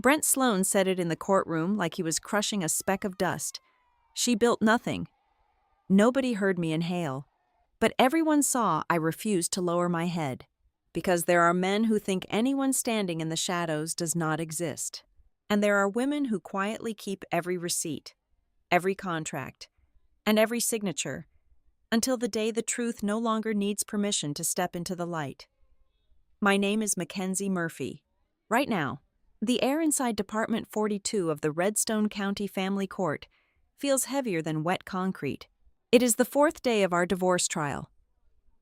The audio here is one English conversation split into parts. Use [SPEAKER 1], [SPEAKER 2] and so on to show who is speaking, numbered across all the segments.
[SPEAKER 1] Brent Sloane said it in the courtroom like he was crushing a speck of dust. She built nothing. Nobody heard me inhale, but everyone saw I refused to lower my head, because there are men who think anyone standing in the shadows does not exist. And there are women who quietly keep every receipt, every contract, and every signature, until the day the truth no longer needs permission to step into the light. My name is Mackenzie Murphy. Right now, the air inside Department 42 of the Redstone County Family Court feels heavier than wet concrete. It is the 4th day of our divorce trial,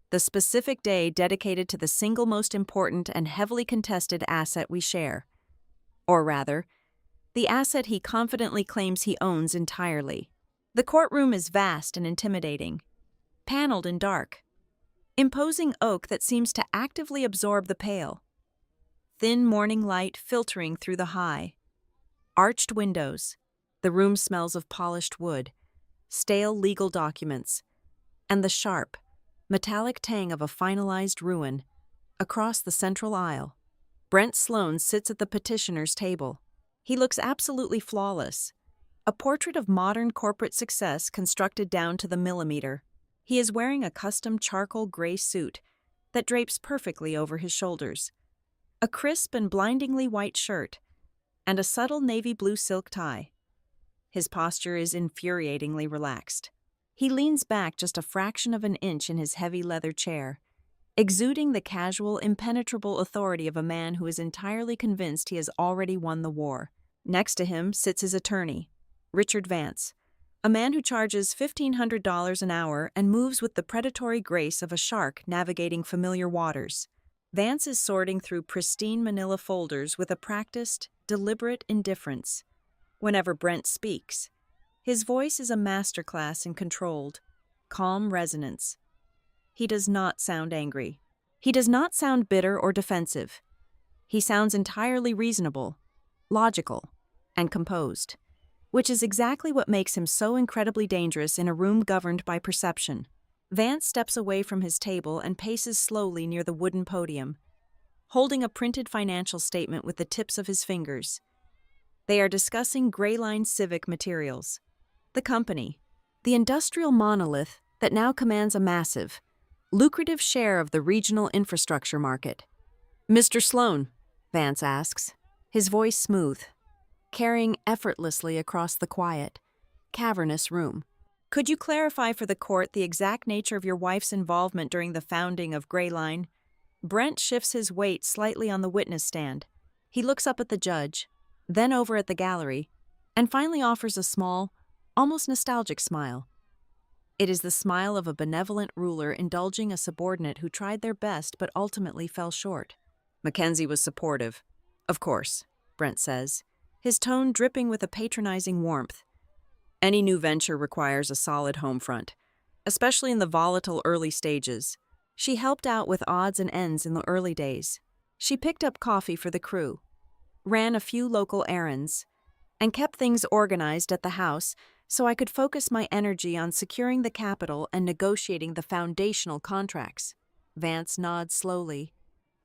[SPEAKER 1] the specific day dedicated to the single most important and heavily contested asset we share. Or rather, the asset he confidently claims he owns entirely. The courtroom is vast and intimidating, paneled in dark, imposing oak that seems to actively absorb the pale. Thin morning light filtering through the high, arched windows. The room smells of polished wood, stale legal documents, and the sharp, metallic tang of a finalized ruin. Across the central aisle, Brent Sloane sits at the petitioner's table. He looks absolutely flawless, a portrait of modern corporate success constructed down to the millimeter. He is wearing a custom charcoal gray suit that drapes perfectly over his shoulders, a crisp and blindingly white shirt, and a subtle navy blue silk tie. His posture is infuriatingly relaxed. He leans back just a fraction of an inch in his heavy leather chair, exuding the casual, impenetrable authority of a man who is entirely convinced he has already won the war. Next to him sits his attorney, Richard Vance, a man who charges $1,500 an hour and moves with the predatory grace of a shark navigating familiar waters. Vance is sorting through pristine manila folders with a practiced, deliberate indifference. Whenever Brent speaks, his voice is a masterclass in controlled, calm resonance. He does not sound angry. He does not sound bitter or defensive. He sounds entirely reasonable, logical, and composed, which is exactly what makes him so incredibly dangerous in a room governed by perception. Vance steps away from his table and paces slowly near the wooden podium, holding a printed financial statement with the tips of his fingers. They are discussing Grayline Civic Materials, the company, the industrial monolith that now commands a massive, lucrative share of the regional infrastructure market. "Mr. Sloane," Vance asks, his voice smooth, carrying effortlessly across the quiet, cavernous room. "Could you clarify for the court the exact nature of your wife's involvement during the founding of Grayline?" Brent shifts his weight slightly on the witness stand. He looks up at the judge, then over at the gallery, and finally offers a small, almost nostalgic smile. It is the smile of a benevolent ruler indulging a subordinate who tried their best but ultimately fell short. "Mackenzie was supportive, of course," Brent says, his tone dripping with a patronizing warmth. "Any new venture requires a solid home front, especially in the volatile early stages. She helped out with odds and ends in the early days. She picked up coffee for the crew, ran a few local errands, and kept things organized at the house so I could focus my energy on securing the capital and negotiating the foundational contracts." Vance nods slowly,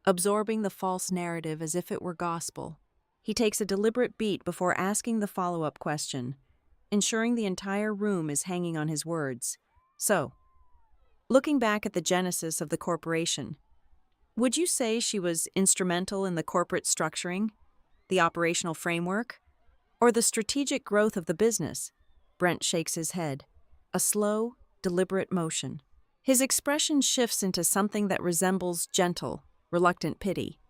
[SPEAKER 1] absorbing the false narrative as if it were gospel. He takes a deliberate beat before asking the follow-up question, ensuring the entire room is hanging on his words. "So, looking back at the genesis of the corporation, would you say she was instrumental in the corporate structuring, the operational framework, or the strategic growth of the business?" Brent shakes his head, a slow, deliberate motion. His expression shifts into something that resembles gentle, reluctant pity.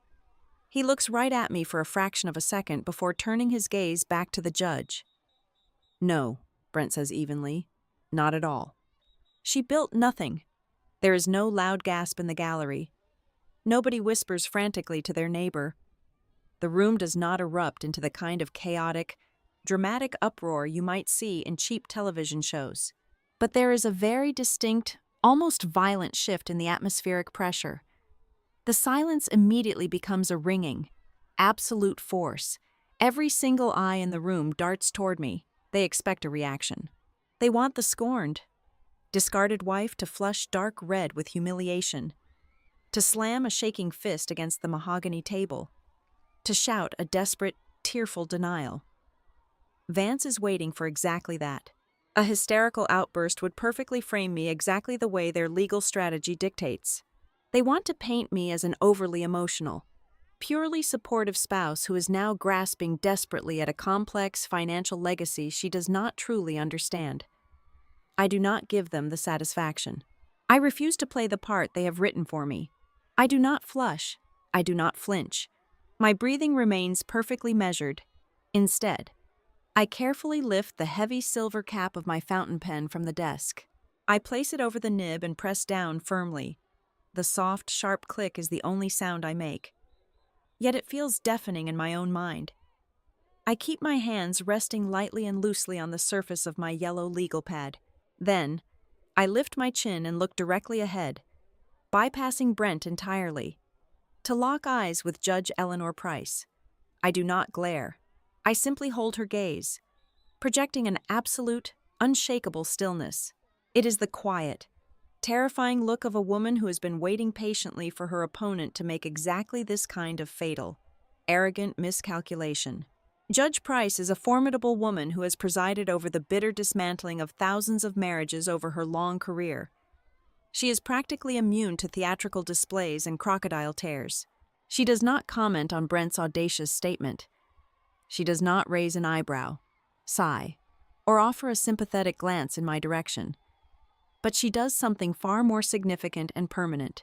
[SPEAKER 1] He looks right at me for a fraction of a second before turning his gaze back to the judge. "No," Brent says evenly, "not at all. She built nothing." There is no loud gasp in the gallery. Nobody whispers frantically to their neighbor. The room does not erupt into the kind of chaotic, dramatic uproar you might see in cheap television shows. But there is a very distinct, almost violent shift in the atmospheric pressure. The silence immediately becomes a ringing, absolute force. Every single eye in the room darts toward me. They expect a reaction. They want the scorned, discarded wife to flush dark red with humiliation, to slam a shaking fist against the mahogany table, to shout a desperate, tearful denial. Vance is waiting for exactly that. A hysterical outburst would perfectly frame me exactly the way their legal strategy dictates. They want to paint me as an overly emotional, purely supportive spouse who is now grasping desperately at a complex financial legacy she does not truly understand. I do not give them the satisfaction. I refuse to play the part they have written for me. I do not flush. I do not flinch. My breathing remains perfectly measured. Instead, I carefully lift the heavy silver cap of my fountain pen from the desk. I place it over the nib and press down firmly. The soft, sharp click is the only sound I make. Yet it feels deafening in my own mind. I keep my hands resting lightly and loosely on the surface of my yellow legal pad. Then, I lift my chin and look directly ahead, bypassing Brent entirely, to lock eyes with Judge Eleanor Price. I do not glare. I simply hold her gaze, projecting an absolute, unshakable stillness. It is the quiet, terrifying look of a woman who has been waiting patiently for her opponent to make exactly this kind of fatal, arrogant miscalculation. Judge Price is a formidable woman who has presided over the bitter dismantling of thousands of marriages over her long career. She is practically immune to theatrical displays and crocodile tears. She does not comment on Brent's audacious statement. She does not raise an eyebrow, sigh, or offer a sympathetic glance in my direction. But she does something far more significant and permanent.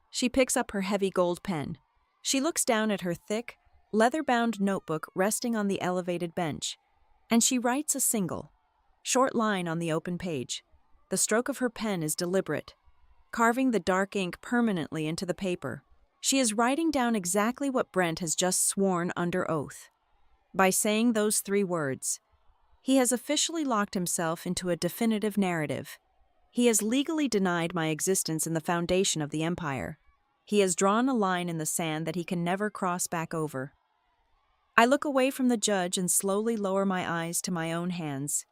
[SPEAKER 1] She picks up her heavy gold pen. She looks down at her thick, leather-bound notebook resting on the elevated bench, and she writes a single, short line on the open page. The stroke of her pen is deliberate, carving the dark ink permanently into the paper. She is writing down exactly what Brent has just sworn under oath. By saying those 3 words, he has officially locked himself into a definitive narrative. He has legally denied my existence in the foundation of the empire. He has drawn a line in the sand that he can never cross back over. I look away from the judge and slowly lower my eyes to my own hands,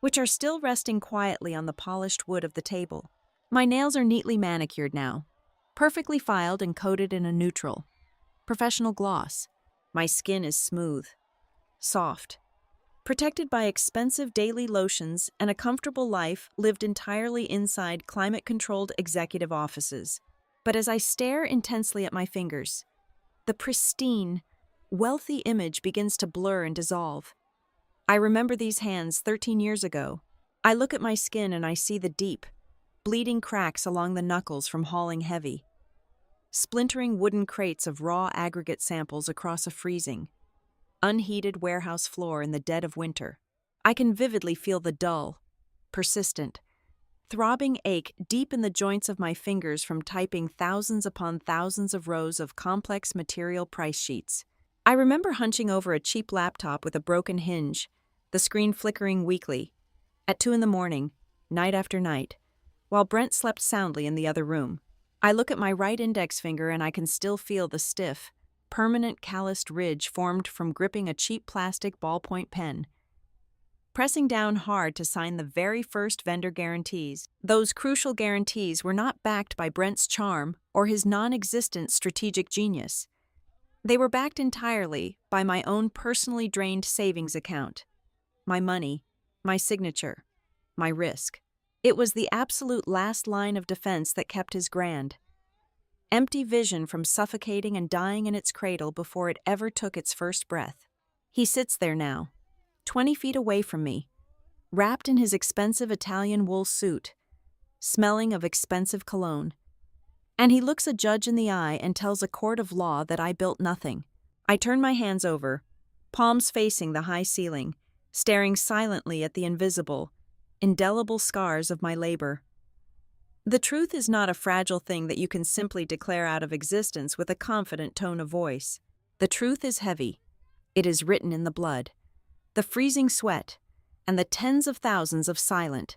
[SPEAKER 1] which are still resting quietly on the polished wood of the table. My nails are neatly manicured now, perfectly filed and coated in a neutral, professional gloss. My skin is smooth, soft, protected by expensive daily lotions and a comfortable life lived entirely inside climate-controlled executive offices. But as I stare intensely at my fingers, the pristine, wealthy image begins to blur and dissolve. I remember these hands 13 years ago. I look at my skin and I see the deep, bleeding cracks along the knuckles from hauling heavy, splintering wooden crates of raw aggregate samples across a freezing, unheated warehouse floor in the dead of winter. I can vividly feel the dull, persistent, throbbing ache deep in the joints of my fingers from typing thousands upon thousands of rows of complex material price sheets. I remember hunching over a cheap laptop with a broken hinge, the screen flickering weakly, at 2 a.m, night after night, while Brent slept soundly in the other room. I look at my right index finger and I can still feel the stiff, permanent calloused ridge formed from gripping a cheap plastic ballpoint pen. Pressing down hard to sign the very first vendor guarantees, those crucial guarantees were not backed by Brent's charm or his non-existent strategic genius. They were backed entirely by my own personally drained savings account. My money, my signature, my risk. It was the absolute last line of defense that kept his grand, empty vision from suffocating and dying in its cradle before it ever took its first breath. He sits there now, 20 feet away from me, wrapped in his expensive Italian wool suit, smelling of expensive cologne. And he looks a judge in the eye and tells a court of law that I built nothing. I turn my hands over, palms facing the high ceiling, staring silently at the invisible, indelible scars of my labor. The truth is not a fragile thing that you can simply declare out of existence with a confident tone of voice. The truth is heavy. It is written in the blood, the freezing sweat, and the tens of thousands of silent,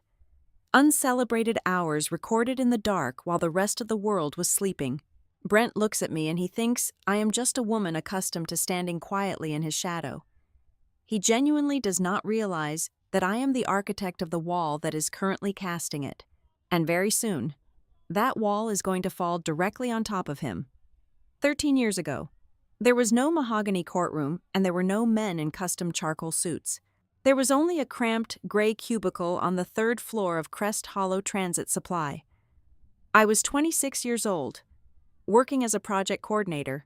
[SPEAKER 1] uncelebrated hours recorded in the dark while the rest of the world was sleeping. Brent looks at me and he thinks I am just a woman accustomed to standing quietly in his shadow. He genuinely does not realize that I am the architect of the wall that is currently casting it. And very soon, that wall is going to fall directly on top of him. 13 years ago, There was no mahogany courtroom, and there were no men in custom charcoal suits. There was only a cramped, gray cubicle on the third floor of Crest Hollow Transit Supply. I was 26 years old, working as a project coordinator.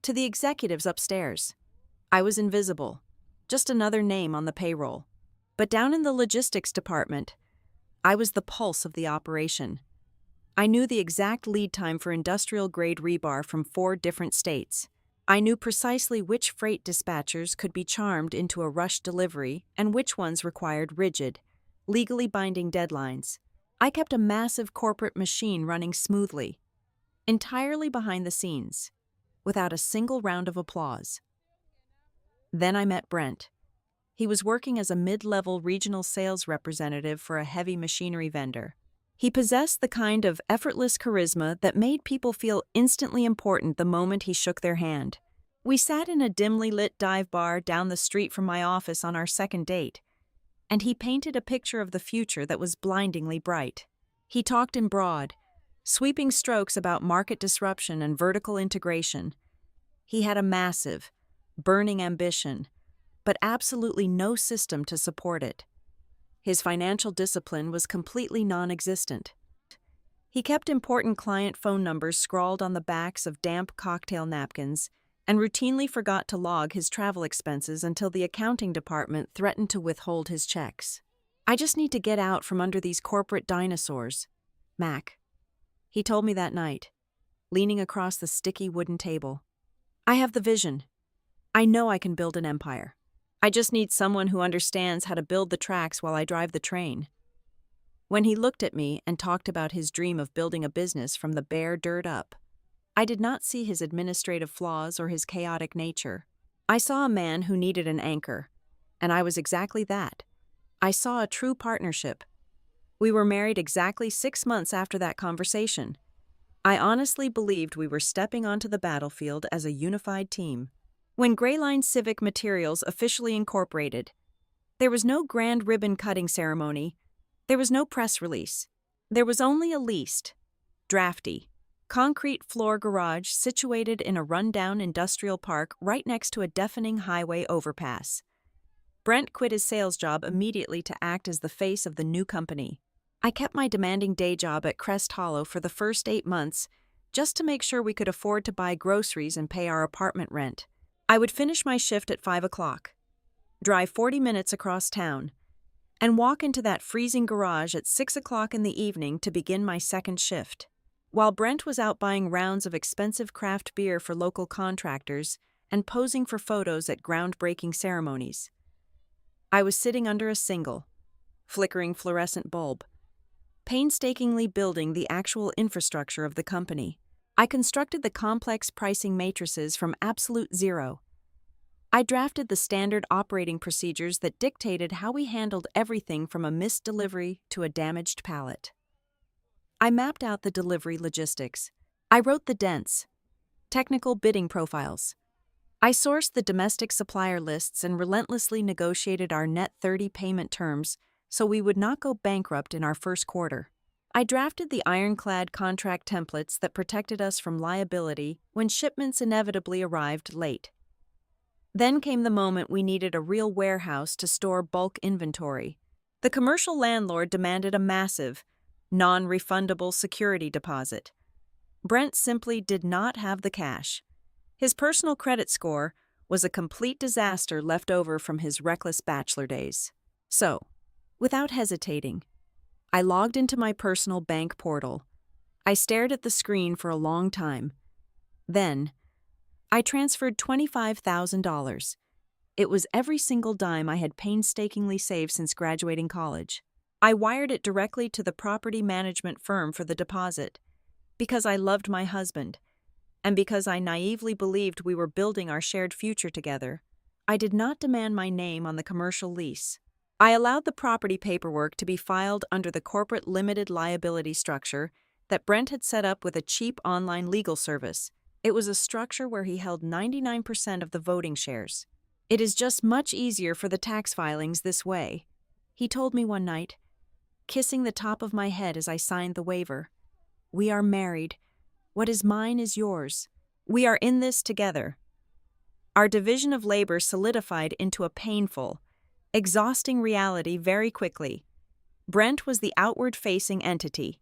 [SPEAKER 1] To the executives upstairs, I was invisible, just another name on the payroll. But down in the logistics department, I was the pulse of the operation. I knew the exact lead time for industrial-grade rebar from 4 different states. I knew precisely which freight dispatchers could be charmed into a rush delivery and which ones required rigid, legally binding deadlines. I kept a massive corporate machine running smoothly, entirely behind the scenes, without a single round of applause. Then I met Brent. He was working as a mid-level regional sales representative for a heavy machinery vendor. He possessed the kind of effortless charisma that made people feel instantly important the moment he shook their hand. We sat in a dimly lit dive bar down the street from my office on our second date, and he painted a picture of the future that was blindingly bright. He talked in broad, sweeping strokes about market disruption and vertical integration. He had a massive, burning ambition, but absolutely no system to support it. His financial discipline was completely non-existent. He kept important client phone numbers scrawled on the backs of damp cocktail napkins and routinely forgot to log his travel expenses until the accounting department threatened to withhold his checks. "I just need to get out from under these corporate dinosaurs, Mac," he told me that night, leaning across the sticky wooden table. "I have the vision. I know I can build an empire. I just need someone who understands how to build the tracks while I drive the train." When he looked at me and talked about his dream of building a business from the bare dirt up, I did not see his administrative flaws or his chaotic nature. I saw a man who needed an anchor, and I was exactly that. I saw a true partnership. We were married exactly 6 months after that conversation. I honestly believed we were stepping onto the battlefield as a unified team. When Grayline Civic Materials officially incorporated, there was no grand ribbon-cutting ceremony. There was no press release. There was only a leased, drafty, concrete floor garage situated in a rundown industrial park right next to a deafening highway overpass. Brent quit his sales job immediately to act as the face of the new company. I kept my demanding day job at Crest Hollow for the first 8 months just to make sure we could afford to buy groceries and pay our apartment rent. I would finish my shift at 5 o'clock, drive 40 minutes across town, and walk into that freezing garage at 6 o'clock in the evening to begin my second shift. While Brent was out buying rounds of expensive craft beer for local contractors and posing for photos at groundbreaking ceremonies, I was sitting under a single, flickering fluorescent bulb, painstakingly building the actual infrastructure of the company. I constructed the complex pricing matrices from absolute zero. I drafted the standard operating procedures that dictated how we handled everything from a missed delivery to a damaged pallet. I mapped out the delivery logistics. I wrote the dense, technical bidding profiles. I sourced the domestic supplier lists and relentlessly negotiated our net 30 payment terms so we would not go bankrupt in our first quarter. I drafted the ironclad contract templates that protected us from liability when shipments inevitably arrived late. Then came the moment we needed a real warehouse to store bulk inventory. The commercial landlord demanded a massive, non-refundable security deposit. Brent simply did not have the cash. His personal credit score was a complete disaster left over from his reckless bachelor days. So, without hesitating, I logged into my personal bank portal. I stared at the screen for a long time. Then, I transferred $25,000. It was every single dime I had painstakingly saved since graduating college. I wired it directly to the property management firm for the deposit, because I loved my husband, and because I naively believed we were building our shared future together. I did not demand my name on the commercial lease. I allowed the property paperwork to be filed under the corporate limited liability structure that Brent had set up with a cheap online legal service. It was a structure where he held 99% of the voting shares. "It is just much easier for the tax filings this way," he told me one night, kissing the top of my head as I signed the waiver. "We are married. What is mine is yours. We are in this together." Our division of labor solidified into a painful, exhausting reality very quickly. Brent was the outward-facing entity.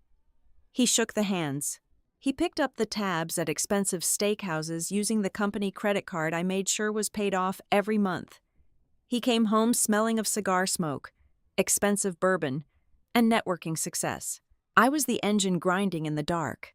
[SPEAKER 1] He shook the hands. He picked up the tabs at expensive steakhouses using the company credit card I made sure was paid off every month. He came home smelling of cigar smoke, expensive bourbon, and networking success. I was the engine grinding in the dark.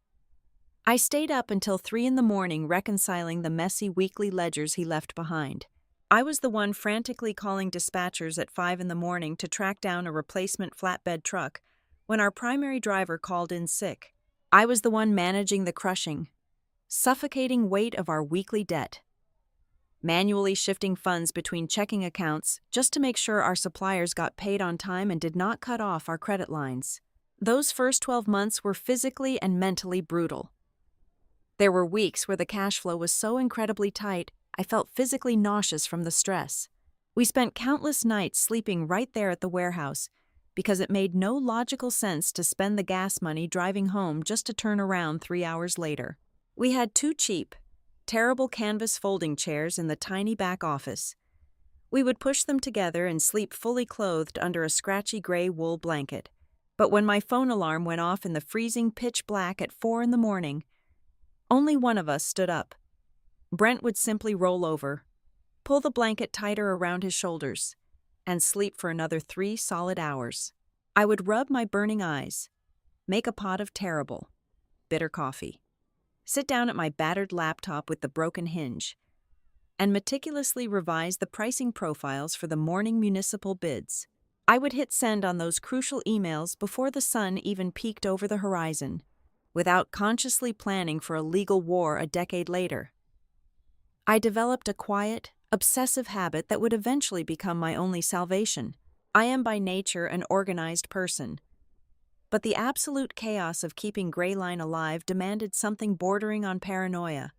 [SPEAKER 1] I stayed up until 3 a.m. reconciling the messy weekly ledgers he left behind. I was the one frantically calling dispatchers at 5 a.m. to track down a replacement flatbed truck when our primary driver called in sick. I was the one managing the crushing, suffocating weight of our weekly debt, manually shifting funds between checking accounts just to make sure our suppliers got paid on time and did not cut off our credit lines. Those first 12 months were physically and mentally brutal. There were weeks where the cash flow was so incredibly tight, I felt physically nauseous from the stress. We spent countless nights sleeping right there at the warehouse because it made no logical sense to spend the gas money driving home just to turn around 3 hours later. We had 2 cheap, terrible canvas folding chairs in the tiny back office. We would push them together and sleep fully clothed under a scratchy gray wool blanket. But when my phone alarm went off in the freezing pitch black at 4 a.m, only one of us stood up. Brent would simply roll over, pull the blanket tighter around his shoulders, and sleep for another 3 solid hours. I would rub my burning eyes, make a pot of terrible, bitter coffee, sit down at my battered laptop with the broken hinge, and meticulously revise the pricing profiles for the morning municipal bids. I would hit send on those crucial emails before the sun even peeked over the horizon, without consciously planning for a legal war a decade later. I developed a quiet, obsessive habit that would eventually become my only salvation. I am by nature an organized person, but the absolute chaos of keeping Greyline alive demanded something bordering on paranoia.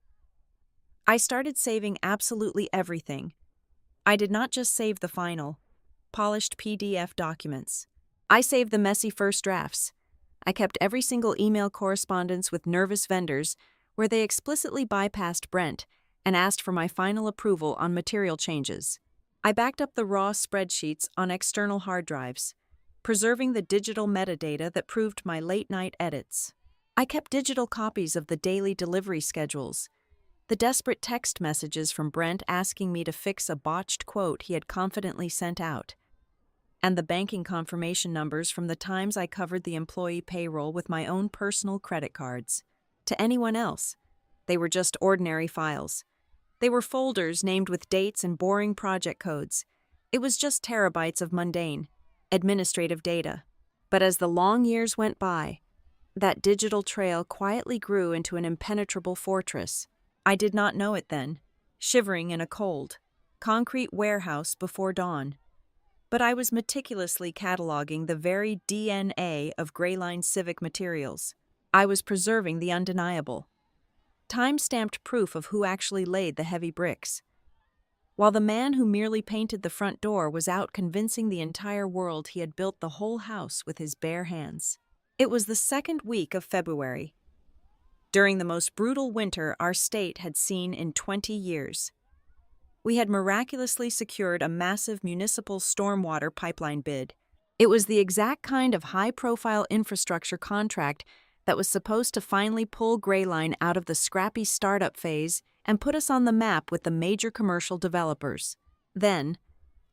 [SPEAKER 1] I started saving absolutely everything. I did not just save the final, polished PDF documents. I saved the messy first drafts. I kept every single email correspondence with nervous vendors where they explicitly bypassed Brent and asked for my final approval on material changes. I backed up the raw spreadsheets on external hard drives, preserving the digital metadata that proved my late-night edits. I kept digital copies of the daily delivery schedules, the desperate text messages from Brent asking me to fix a botched quote he had confidently sent out, and the banking confirmation numbers from the times I covered the employee payroll with my own personal credit cards. To anyone else, they were just ordinary files. They were folders named with dates and boring project codes. It was just terabytes of mundane, administrative data. But as the long years went by, that digital trail quietly grew into an impenetrable fortress. I did not know it then, shivering in a cold, concrete warehouse before dawn. But I was meticulously cataloging the very DNA of Greyline Civic Materials. I was preserving the undeniable, time-stamped proof of who actually laid the heavy bricks, while the man who merely painted the front door was out convincing the entire world he had built the whole house with his bare hands. It was the second week of February, during the most brutal winter our state had seen in 20 years. We had miraculously secured a massive municipal stormwater pipeline bid. It was the exact kind of high-profile infrastructure contract that was supposed to finally pull Greyline out of the scrappy startup phase and put us on the map with the major commercial developers. Then,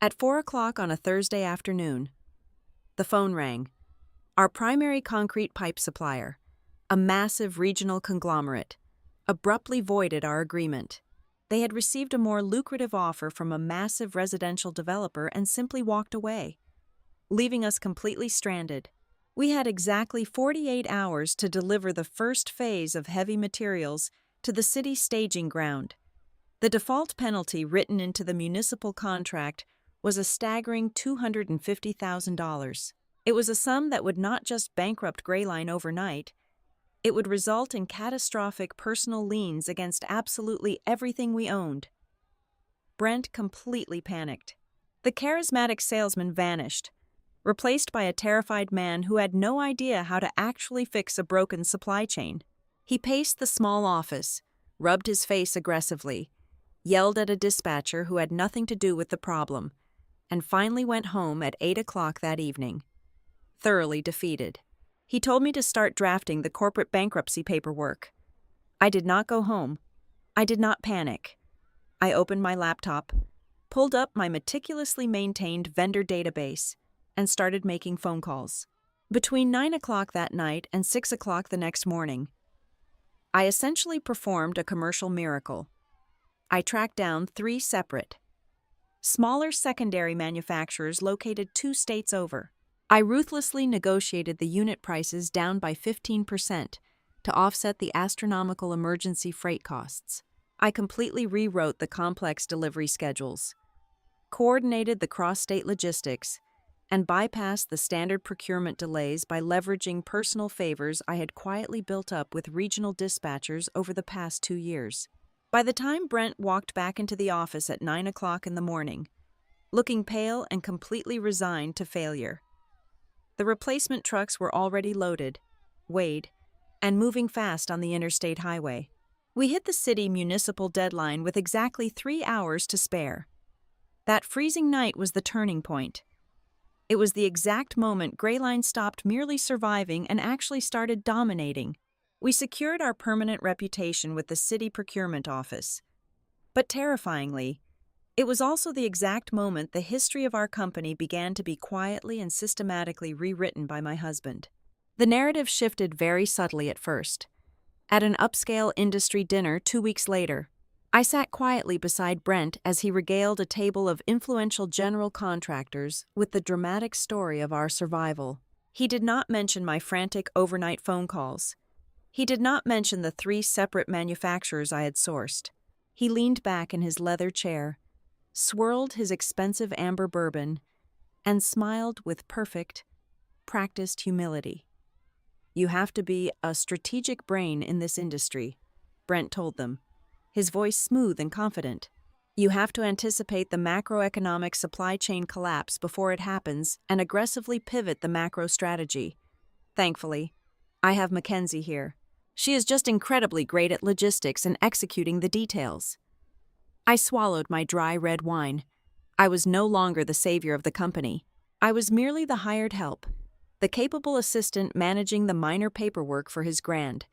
[SPEAKER 1] at 4 o'clock on a Thursday afternoon, the phone rang. Our primary concrete pipe supplier, a massive regional conglomerate, abruptly voided our agreement. They had received a more lucrative offer from a massive residential developer and simply walked away, leaving us completely stranded. We had exactly 48 hours to deliver the first phase of heavy materials to the city staging ground. The default penalty written into the municipal contract was a staggering $250,000. It was a sum that would not just bankrupt Greyline overnight, it would result in catastrophic personal liens against absolutely everything we owned. Brent completely panicked. The charismatic salesman vanished, replaced by a terrified man who had no idea how to actually fix a broken supply chain. He paced the small office, rubbed his face aggressively, yelled at a dispatcher who had nothing to do with the problem, and finally went home at 8 o'clock that evening, thoroughly defeated. He told me to start drafting the corporate bankruptcy paperwork. I did not go home. I did not panic. I opened my laptop, pulled up my meticulously maintained vendor database, and started making phone calls. Between 9 o'clock that night and 6 o'clock the next morning, I essentially performed a commercial miracle. I tracked down 3 separate, smaller secondary manufacturers located 2 states over. I ruthlessly negotiated the unit prices down by 15% to offset the astronomical emergency freight costs. I completely rewrote the complex delivery schedules, coordinated the cross-state logistics, and bypassed the standard procurement delays by leveraging personal favors I had quietly built up with regional dispatchers over the past 2 years. By the time Brent walked back into the office at 9 o'clock in the morning, looking pale and completely resigned to failure, the replacement trucks were already loaded, weighed, and moving fast on the interstate highway. We hit the city municipal deadline with exactly 3 hours to spare. That freezing night was the turning point. It was the exact moment Greyline stopped merely surviving and actually started dominating. We secured our permanent reputation with the city procurement office. But terrifyingly, it was also the exact moment the history of our company began to be quietly and systematically rewritten by my husband. The narrative shifted very subtly at first. At an upscale industry dinner 2 weeks later, I sat quietly beside Brent as he regaled a table of influential general contractors with the dramatic story of our survival. He did not mention my frantic overnight phone calls. He did not mention the 3 separate manufacturers I had sourced. He leaned back in his leather chair, swirled his expensive amber bourbon, and smiled with perfect, practiced humility. "You have to be a strategic brain in this industry," Brent told them, his voice smooth and confident. "You have to anticipate the macroeconomic supply chain collapse before it happens and aggressively pivot the macro strategy. Thankfully, I have Mackenzie here. She is just incredibly great at logistics and executing the details." I swallowed my dry red wine. I was no longer the savior of the company. I was merely the hired help, the capable assistant managing the minor paperwork for his grand,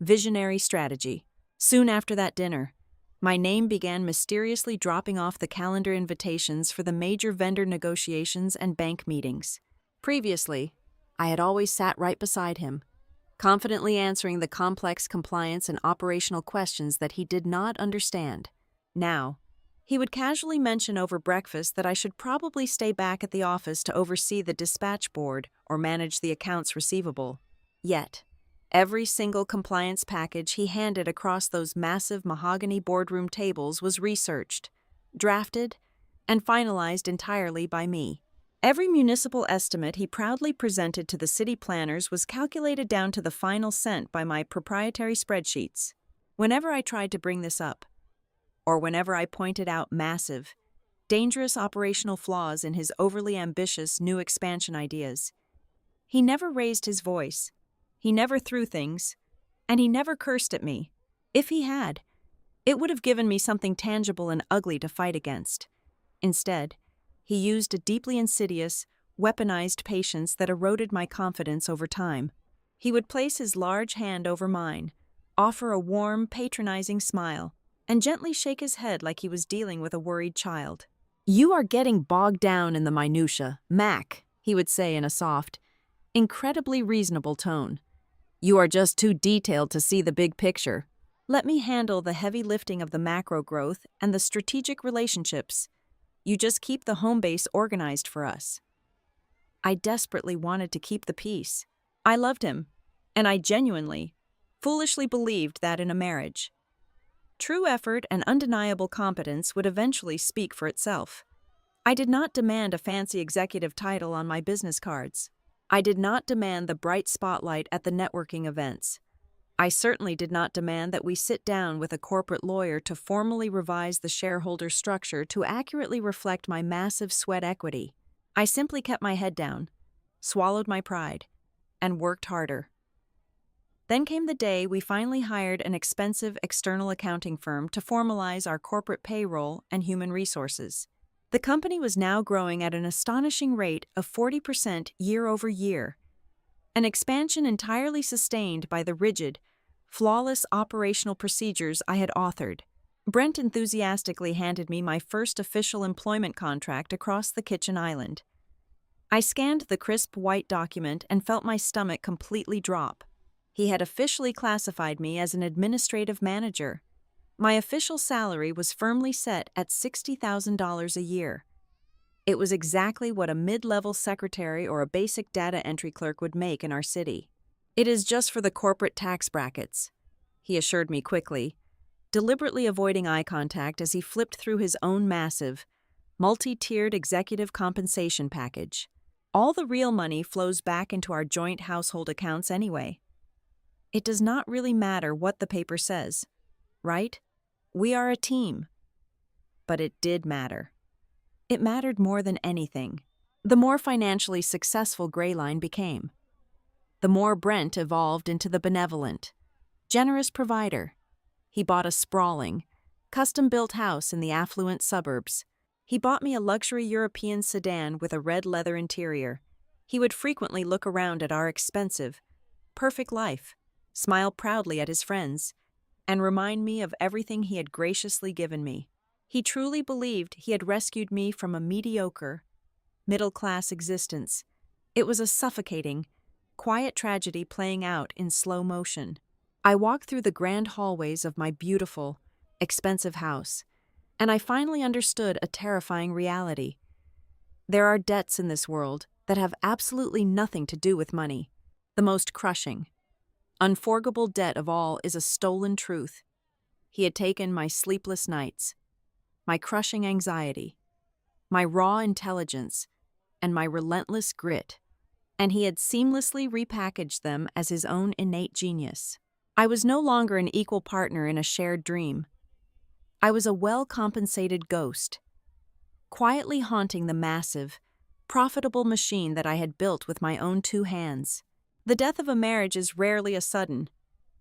[SPEAKER 1] visionary strategy. Soon after that dinner, my name began mysteriously dropping off the calendar invitations for the major vendor negotiations and bank meetings. Previously, I had always sat right beside him, confidently answering the complex compliance and operational questions that he did not understand. Now, he would casually mention over breakfast that I should probably stay back at the office to oversee the dispatch board or manage the accounts receivable. Yet, every single compliance package he handed across those massive mahogany boardroom tables was researched, drafted, and finalized entirely by me. Every municipal estimate he proudly presented to the city planners was calculated down to the final cent by my proprietary spreadsheets. Whenever I tried to bring this up, or whenever I pointed out massive, dangerous operational flaws in his overly ambitious new expansion ideas, he never raised his voice, he never threw things, and he never cursed at me. If he had, it would have given me something tangible and ugly to fight against. Instead, he used a deeply insidious, weaponized patience that eroded my confidence over time. He would place his large hand over mine, offer a warm, patronizing smile, and gently shake his head like he was dealing with a worried child. "You are getting bogged down in the minutiae, Mac," he would say in a soft, incredibly reasonable tone. "You are just too detailed to see the big picture. Let me handle the heavy lifting of the macro growth and the strategic relationships. You just keep the home base organized for us." I desperately wanted to keep the peace. I loved him, and I genuinely, foolishly believed that in a marriage, true effort and undeniable competence would eventually speak for itself. I did not demand a fancy executive title on my business cards. I did not demand the bright spotlight at the networking events. I certainly did not demand that we sit down with a corporate lawyer to formally revise the shareholder structure to accurately reflect my massive sweat equity. I simply kept my head down, swallowed my pride, and worked harder. Then came the day we finally hired an expensive external accounting firm to formalize our corporate payroll and human resources. The company was now growing at an astonishing rate of 40% year over year, an expansion entirely sustained by the rigid, flawless operational procedures I had authored. Brent enthusiastically handed me my first official employment contract across the kitchen island. I scanned the crisp white document and felt my stomach completely drop. He had officially classified me as an administrative manager. My official salary was firmly set at $60,000 a year. It was exactly what a mid-level secretary or a basic data entry clerk would make in our city. "It is just for the corporate tax brackets," he assured me quickly, deliberately avoiding eye contact as he flipped through his own massive, multi-tiered executive compensation package. "All the real money flows back into our joint household accounts anyway. It does not really matter what the paper says, right? We are a team." But it did matter. It mattered more than anything. The more financially successful Greyline became, the more Brent evolved into the benevolent, generous provider. He bought a sprawling, custom-built house in the affluent suburbs. He bought me a luxury European sedan with a red leather interior. He would frequently look around at our expensive, perfect life, smile proudly at his friends, and remind me of everything he had graciously given me. He truly believed he had rescued me from a mediocre, middle-class existence. It was a suffocating, quiet tragedy playing out in slow motion. I walked through the grand hallways of my beautiful, expensive house, and I finally understood a terrifying reality. There are debts in this world that have absolutely nothing to do with money. The most crushing, unforgivable debt of all is a stolen truth. He had taken my sleepless nights, my crushing anxiety, my raw intelligence, and my relentless grit, and he had seamlessly repackaged them as his own innate genius. I was no longer an equal partner in a shared dream. I was a well-compensated ghost, quietly haunting the massive, profitable machine that I had built with my own two hands. The death of a marriage is rarely a sudden,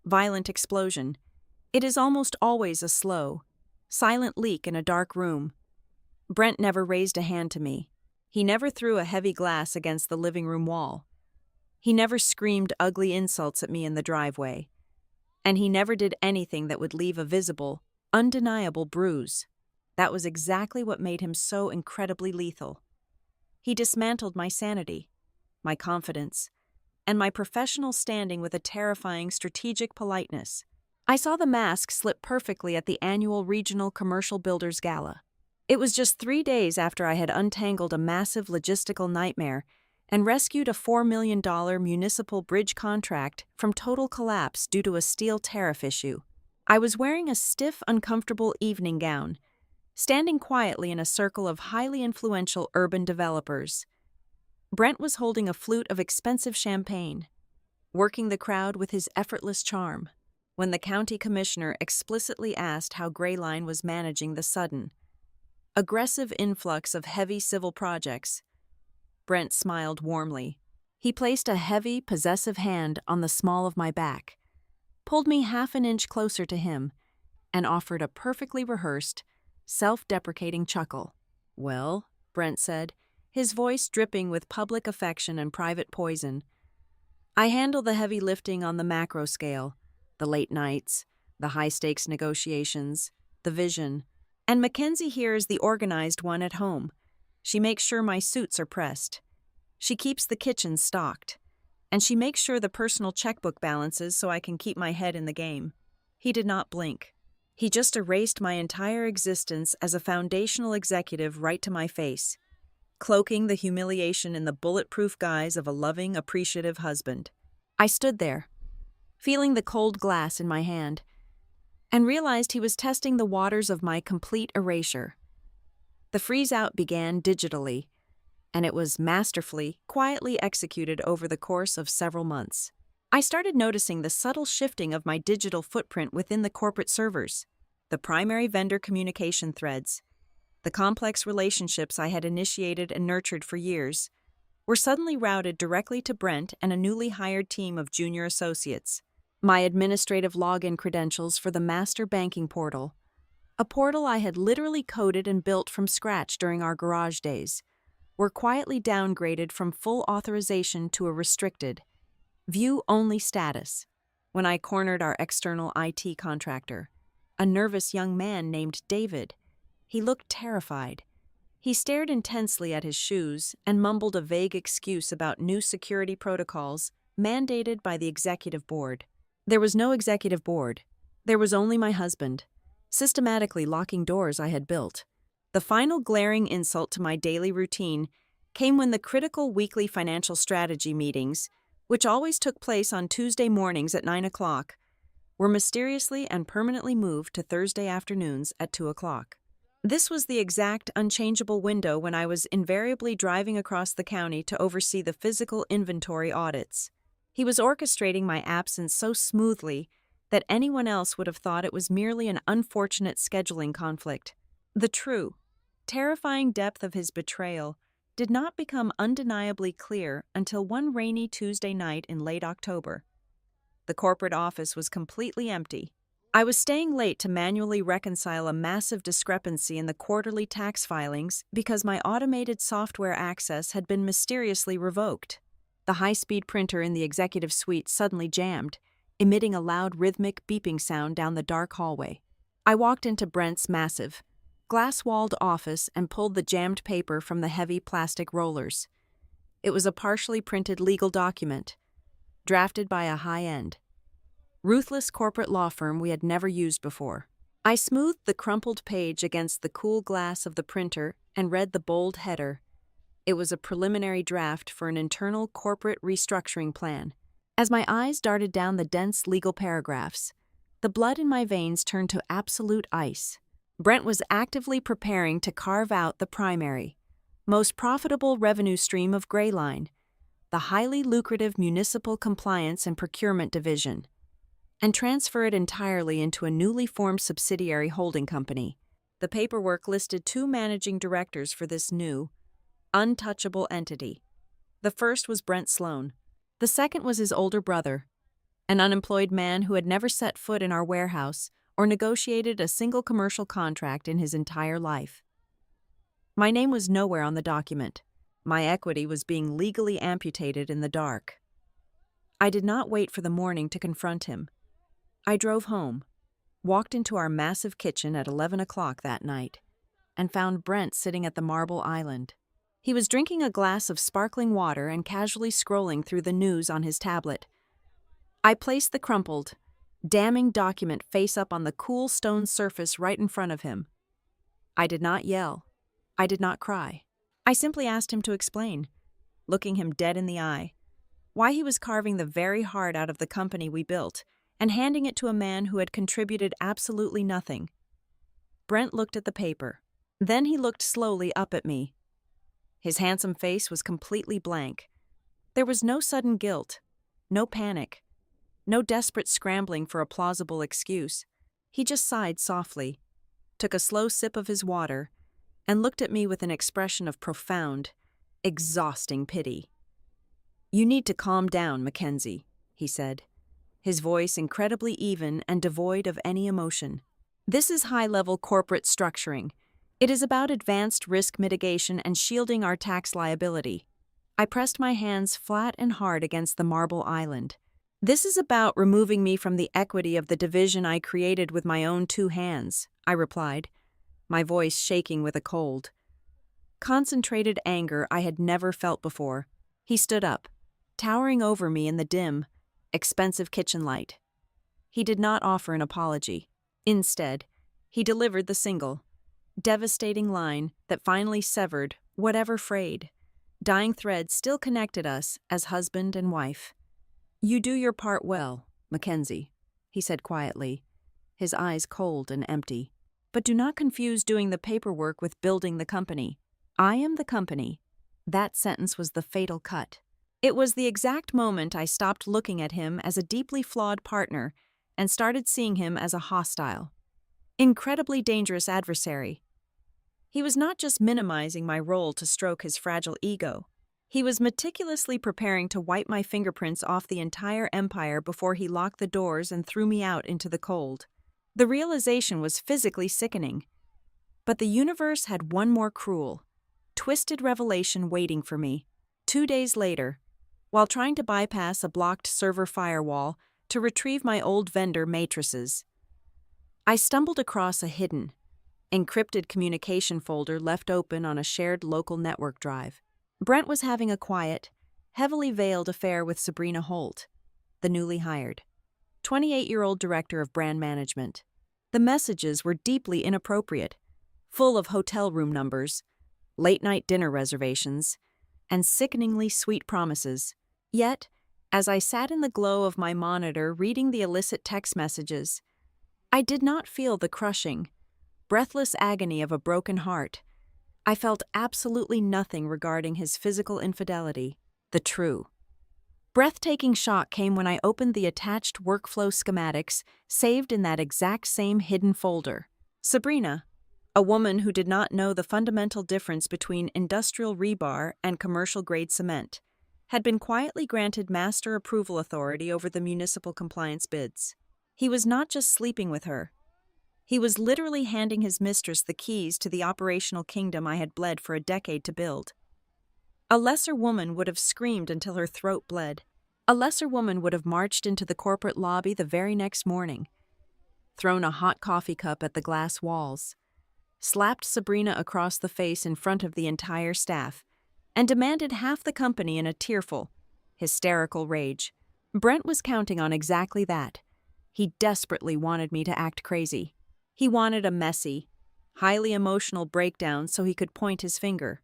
[SPEAKER 1] violent explosion. It is almost always a slow, silent leak in a dark room. Brent never raised a hand to me. He never threw a heavy glass against the living room wall. He never screamed ugly insults at me in the driveway. And he never did anything that would leave a visible, undeniable bruise. That was exactly what made him so incredibly lethal. He dismantled my sanity, my confidence, and my professional standing with a terrifying strategic politeness. I saw the mask slip perfectly at the annual Regional Commercial Builders Gala. It was just 3 days after I had untangled a massive logistical nightmare and rescued a $4 million municipal bridge contract from total collapse due to a steel tariff issue. I was wearing a stiff, uncomfortable evening gown, standing quietly in a circle of highly influential urban developers. Brent was holding a flute of expensive champagne, working the crowd with his effortless charm, when the county commissioner explicitly asked how Greyline was managing the sudden, aggressive influx of heavy civil projects. Brent smiled warmly. He placed a heavy, possessive hand on the small of my back, pulled me half an inch closer to him, and offered a perfectly rehearsed, self-deprecating chuckle. "Well," Brent said, his voice dripping with public affection and private poison, "I handle the heavy lifting on the macro scale, the late nights, the high-stakes negotiations, the vision, and Mackenzie here is the organized one at home. She makes sure my suits are pressed. She keeps the kitchen stocked, and she makes sure the personal checkbook balances so I can keep my head in the game." He did not blink. He just erased my entire existence as a foundational executive right to my face, cloaking the humiliation in the bulletproof guise of a loving, appreciative husband. I stood there, feeling the cold glass in my hand, and realized he was testing the waters of my complete erasure. The freeze-out began digitally, and it was masterfully, quietly executed over the course of several months. I started noticing the subtle shifting of my digital footprint within the corporate servers, the primary vendor communication threads, the complex relationships I had initiated and nurtured for years, were suddenly routed directly to Brent and a newly hired team of junior associates. My administrative login credentials for the master banking portal, a portal I had literally coded and built from scratch during our garage days, were quietly downgraded from full authorization to a restricted, view-only status when I cornered our external IT contractor, a nervous young man named David. He looked terrified. He stared intensely at his shoes and mumbled a vague excuse about new security protocols mandated by the executive board. There was no executive board. There was only my husband, systematically locking doors I had built. The final glaring insult to my daily routine came when the critical weekly financial strategy meetings, which always took place on Tuesday mornings at 9 o'clock, were mysteriously and permanently moved to Thursday afternoons at 2 o'clock. This was the exact unchangeable window when I was invariably driving across the county to oversee the physical inventory audits. He was orchestrating my absence so smoothly that anyone else would have thought it was merely an unfortunate scheduling conflict. The true, terrifying depth of his betrayal did not become undeniably clear until one rainy Tuesday night in late October. The corporate office was completely empty. I was staying late to manually reconcile a massive discrepancy in the quarterly tax filings because my automated software access had been mysteriously revoked. The high-speed printer in the executive suite suddenly jammed, emitting a loud rhythmic beeping sound down the dark hallway. I walked into Brent's massive, glass-walled office and pulled the jammed paper from the heavy plastic rollers. It was a partially printed legal document, drafted by a high-end, ruthless corporate law firm we had never used before. I smoothed the crumpled page against the cool glass of the printer and read the bold header. It was a preliminary draft for an internal corporate restructuring plan. As my eyes darted down the dense legal paragraphs, the blood in my veins turned to absolute ice. Brent was actively preparing to carve out the primary, most profitable revenue stream of Grayline, the highly lucrative municipal compliance and procurement division, and transfer it entirely into a newly formed subsidiary holding company. The paperwork listed 2 managing directors for this new, untouchable entity. The first was Brent Sloane. The second was his older brother, an unemployed man who had never set foot in our warehouse or negotiated a single commercial contract in his entire life. My name was nowhere on the document. My equity was being legally amputated in the dark. I did not wait for the morning to confront him. I drove home, walked into our massive kitchen at 11 o'clock that night, and found Brent sitting at the marble island. He was drinking a glass of sparkling water and casually scrolling through the news on his tablet. I placed the crumpled, damning document face up on the cool stone surface right in front of him. I did not yell. I did not cry. I simply asked him to explain, looking him dead in the eye, why he was carving the very heart out of the company we built and handing it to a man who had contributed absolutely nothing. Brent looked at the paper. Then he looked slowly up at me. His handsome face was completely blank. There was no sudden guilt, no panic, no desperate scrambling for a plausible excuse. He just sighed softly, took a slow sip of his water, and looked at me with an expression of profound, exhausting pity. "You need to calm down, Mackenzie," he said, his voice incredibly even and devoid of any emotion. "This is high-level corporate structuring. It is about advanced risk mitigation and shielding our tax liability." I pressed my hands flat and hard against the marble island. "This is about removing me from the equity of the division I created with my own 2 hands," I replied, my voice shaking with a cold, concentrated anger I had never felt before. He stood up, towering over me in the dim, expensive kitchen light. He did not offer an apology. Instead, he delivered the single, devastating line that finally severed whatever frayed, dying thread still connected us as husband and wife. "You do your part well, Mackenzie," he said quietly, his eyes cold and empty. "But do not confuse doing the paperwork with building the company. I am the company." That sentence was the fatal cut. It was the exact moment I stopped looking at him as a deeply flawed partner and started seeing him as a hostile, incredibly dangerous adversary. He was not just minimizing my role to stroke his fragile ego. He was meticulously preparing to wipe my fingerprints off the entire empire before he locked the doors and threw me out into the cold. The realization was physically sickening. But the universe had one more cruel, twisted revelation waiting for me. 2 days later, while trying to bypass a blocked server firewall to retrieve my old vendor matrices, I stumbled across a hidden, encrypted communication folder left open on a shared local network drive. Brent was having a quiet, heavily veiled affair with Sabrina Holt, the newly hired 28-year-old director of brand management. The messages were deeply inappropriate, full of hotel room numbers, late-night dinner reservations, and sickeningly sweet promises. Yet, as I sat in the glow of my monitor reading the illicit text messages, I did not feel the crushing, breathless agony of a broken heart. I felt absolutely nothing regarding his physical infidelity. The true, breathtaking shock came when I opened the attached workflow schematics saved in that exact same hidden folder. Sabrina, a woman who did not know the fundamental difference between industrial rebar and commercial-grade cement, had been quietly granted master approval authority over the municipal compliance bids. He was not just sleeping with her. He was literally handing his mistress the keys to the operational kingdom I had bled for a decade to build. A lesser woman would have screamed until her throat bled. A lesser woman would have marched into the corporate lobby the very next morning, thrown a hot coffee cup at the glass walls, slapped Sabrina across the face in front of the entire staff, and demanded half the company in a tearful, hysterical rage. Brent was counting on exactly that. He desperately wanted me to act crazy. He wanted a messy, highly emotional breakdown so he could point his finger,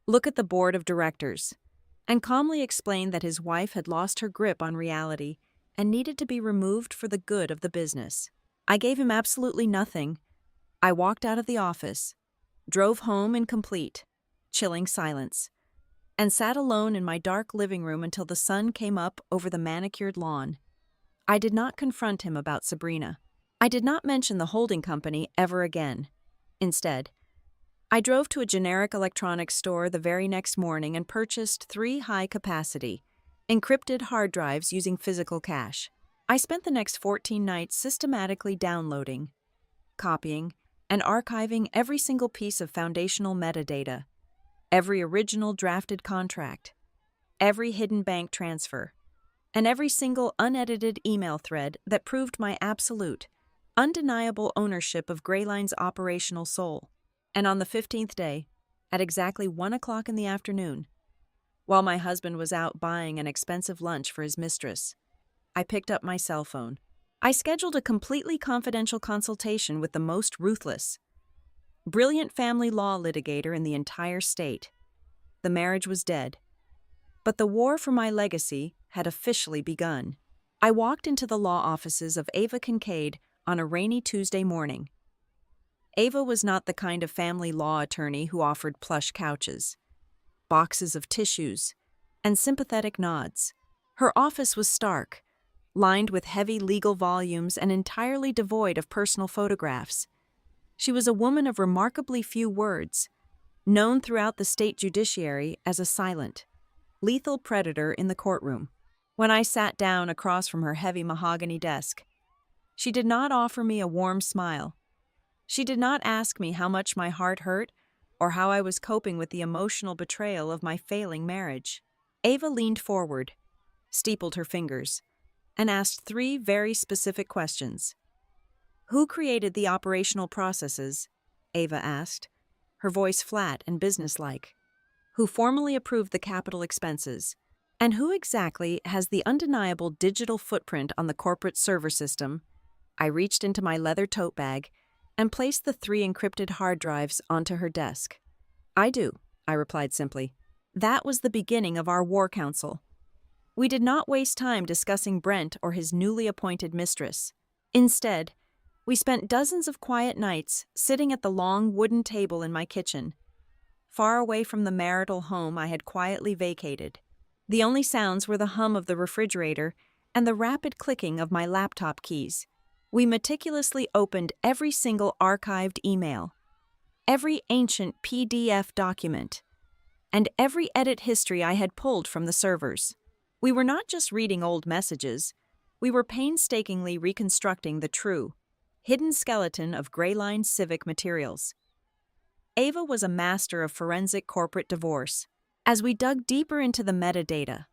[SPEAKER 1] look at the board of directors, and calmly explain that his wife had lost her grip on reality and needed to be removed for the good of the business. I gave him absolutely nothing. I walked out of the office, drove home in complete, chilling silence, and sat alone in my dark living room until the sun came up over the manicured lawn. I did not confront him about Sabrina. I did not mention the holding company ever again. Instead, I drove to a generic electronics store the very next morning and purchased 3 high-capacity, encrypted hard drives using physical cache. I spent the next 14 nights systematically downloading, copying, and archiving every single piece of foundational metadata, every original drafted contract, every hidden bank transfer, and every single unedited email thread that proved my absolute, undeniable ownership of Greyline's operational soul. And on the 15th day, at exactly 1 o'clock in the afternoon, while my husband was out buying an expensive lunch for his mistress, I picked up my cell phone. I scheduled a completely confidential consultation with the most ruthless, brilliant family law litigator in the entire state. The marriage was dead, but the war for my legacy had officially begun. I walked into the law offices of Ava Kincaid on a rainy Tuesday morning. Ava was not the kind of family law attorney who offered plush couches, boxes of tissues, and sympathetic nods. Her office was stark, lined with heavy legal volumes and entirely devoid of personal photographs. She was a woman of remarkably few words, known throughout the state judiciary as a silent, lethal predator in the courtroom. When I sat down across from her heavy mahogany desk, she did not offer me a warm smile. She did not ask me how much my heart hurt or how I was coping with the emotional betrayal of my failing marriage. Ava leaned forward, steepled her fingers, and asked 3 very specific questions. Who created the operational processes? Ava asked, her voice flat and businesslike. Who formally approved the capital expenses? And who exactly has the undeniable digital footprint on the corporate server system? I reached into my leather tote bag and placed the 3 encrypted hard drives onto her desk. I do, I replied simply. That was the beginning of our war council. We did not waste time discussing Brent or his newly appointed mistress. Instead, we spent dozens of quiet nights sitting at the long wooden table in my kitchen, far away from the marital home I had quietly vacated. The only sounds were the hum of the refrigerator and the rapid clicking of my laptop keys. We meticulously opened every single archived email, every ancient PDF document, and every edit history I had pulled from the servers. We were not just reading old messages, we were painstakingly reconstructing the true, hidden skeleton of Greyline civic materials. Ava was a master of forensic corporate divorce. As we dug deeper into the metadata,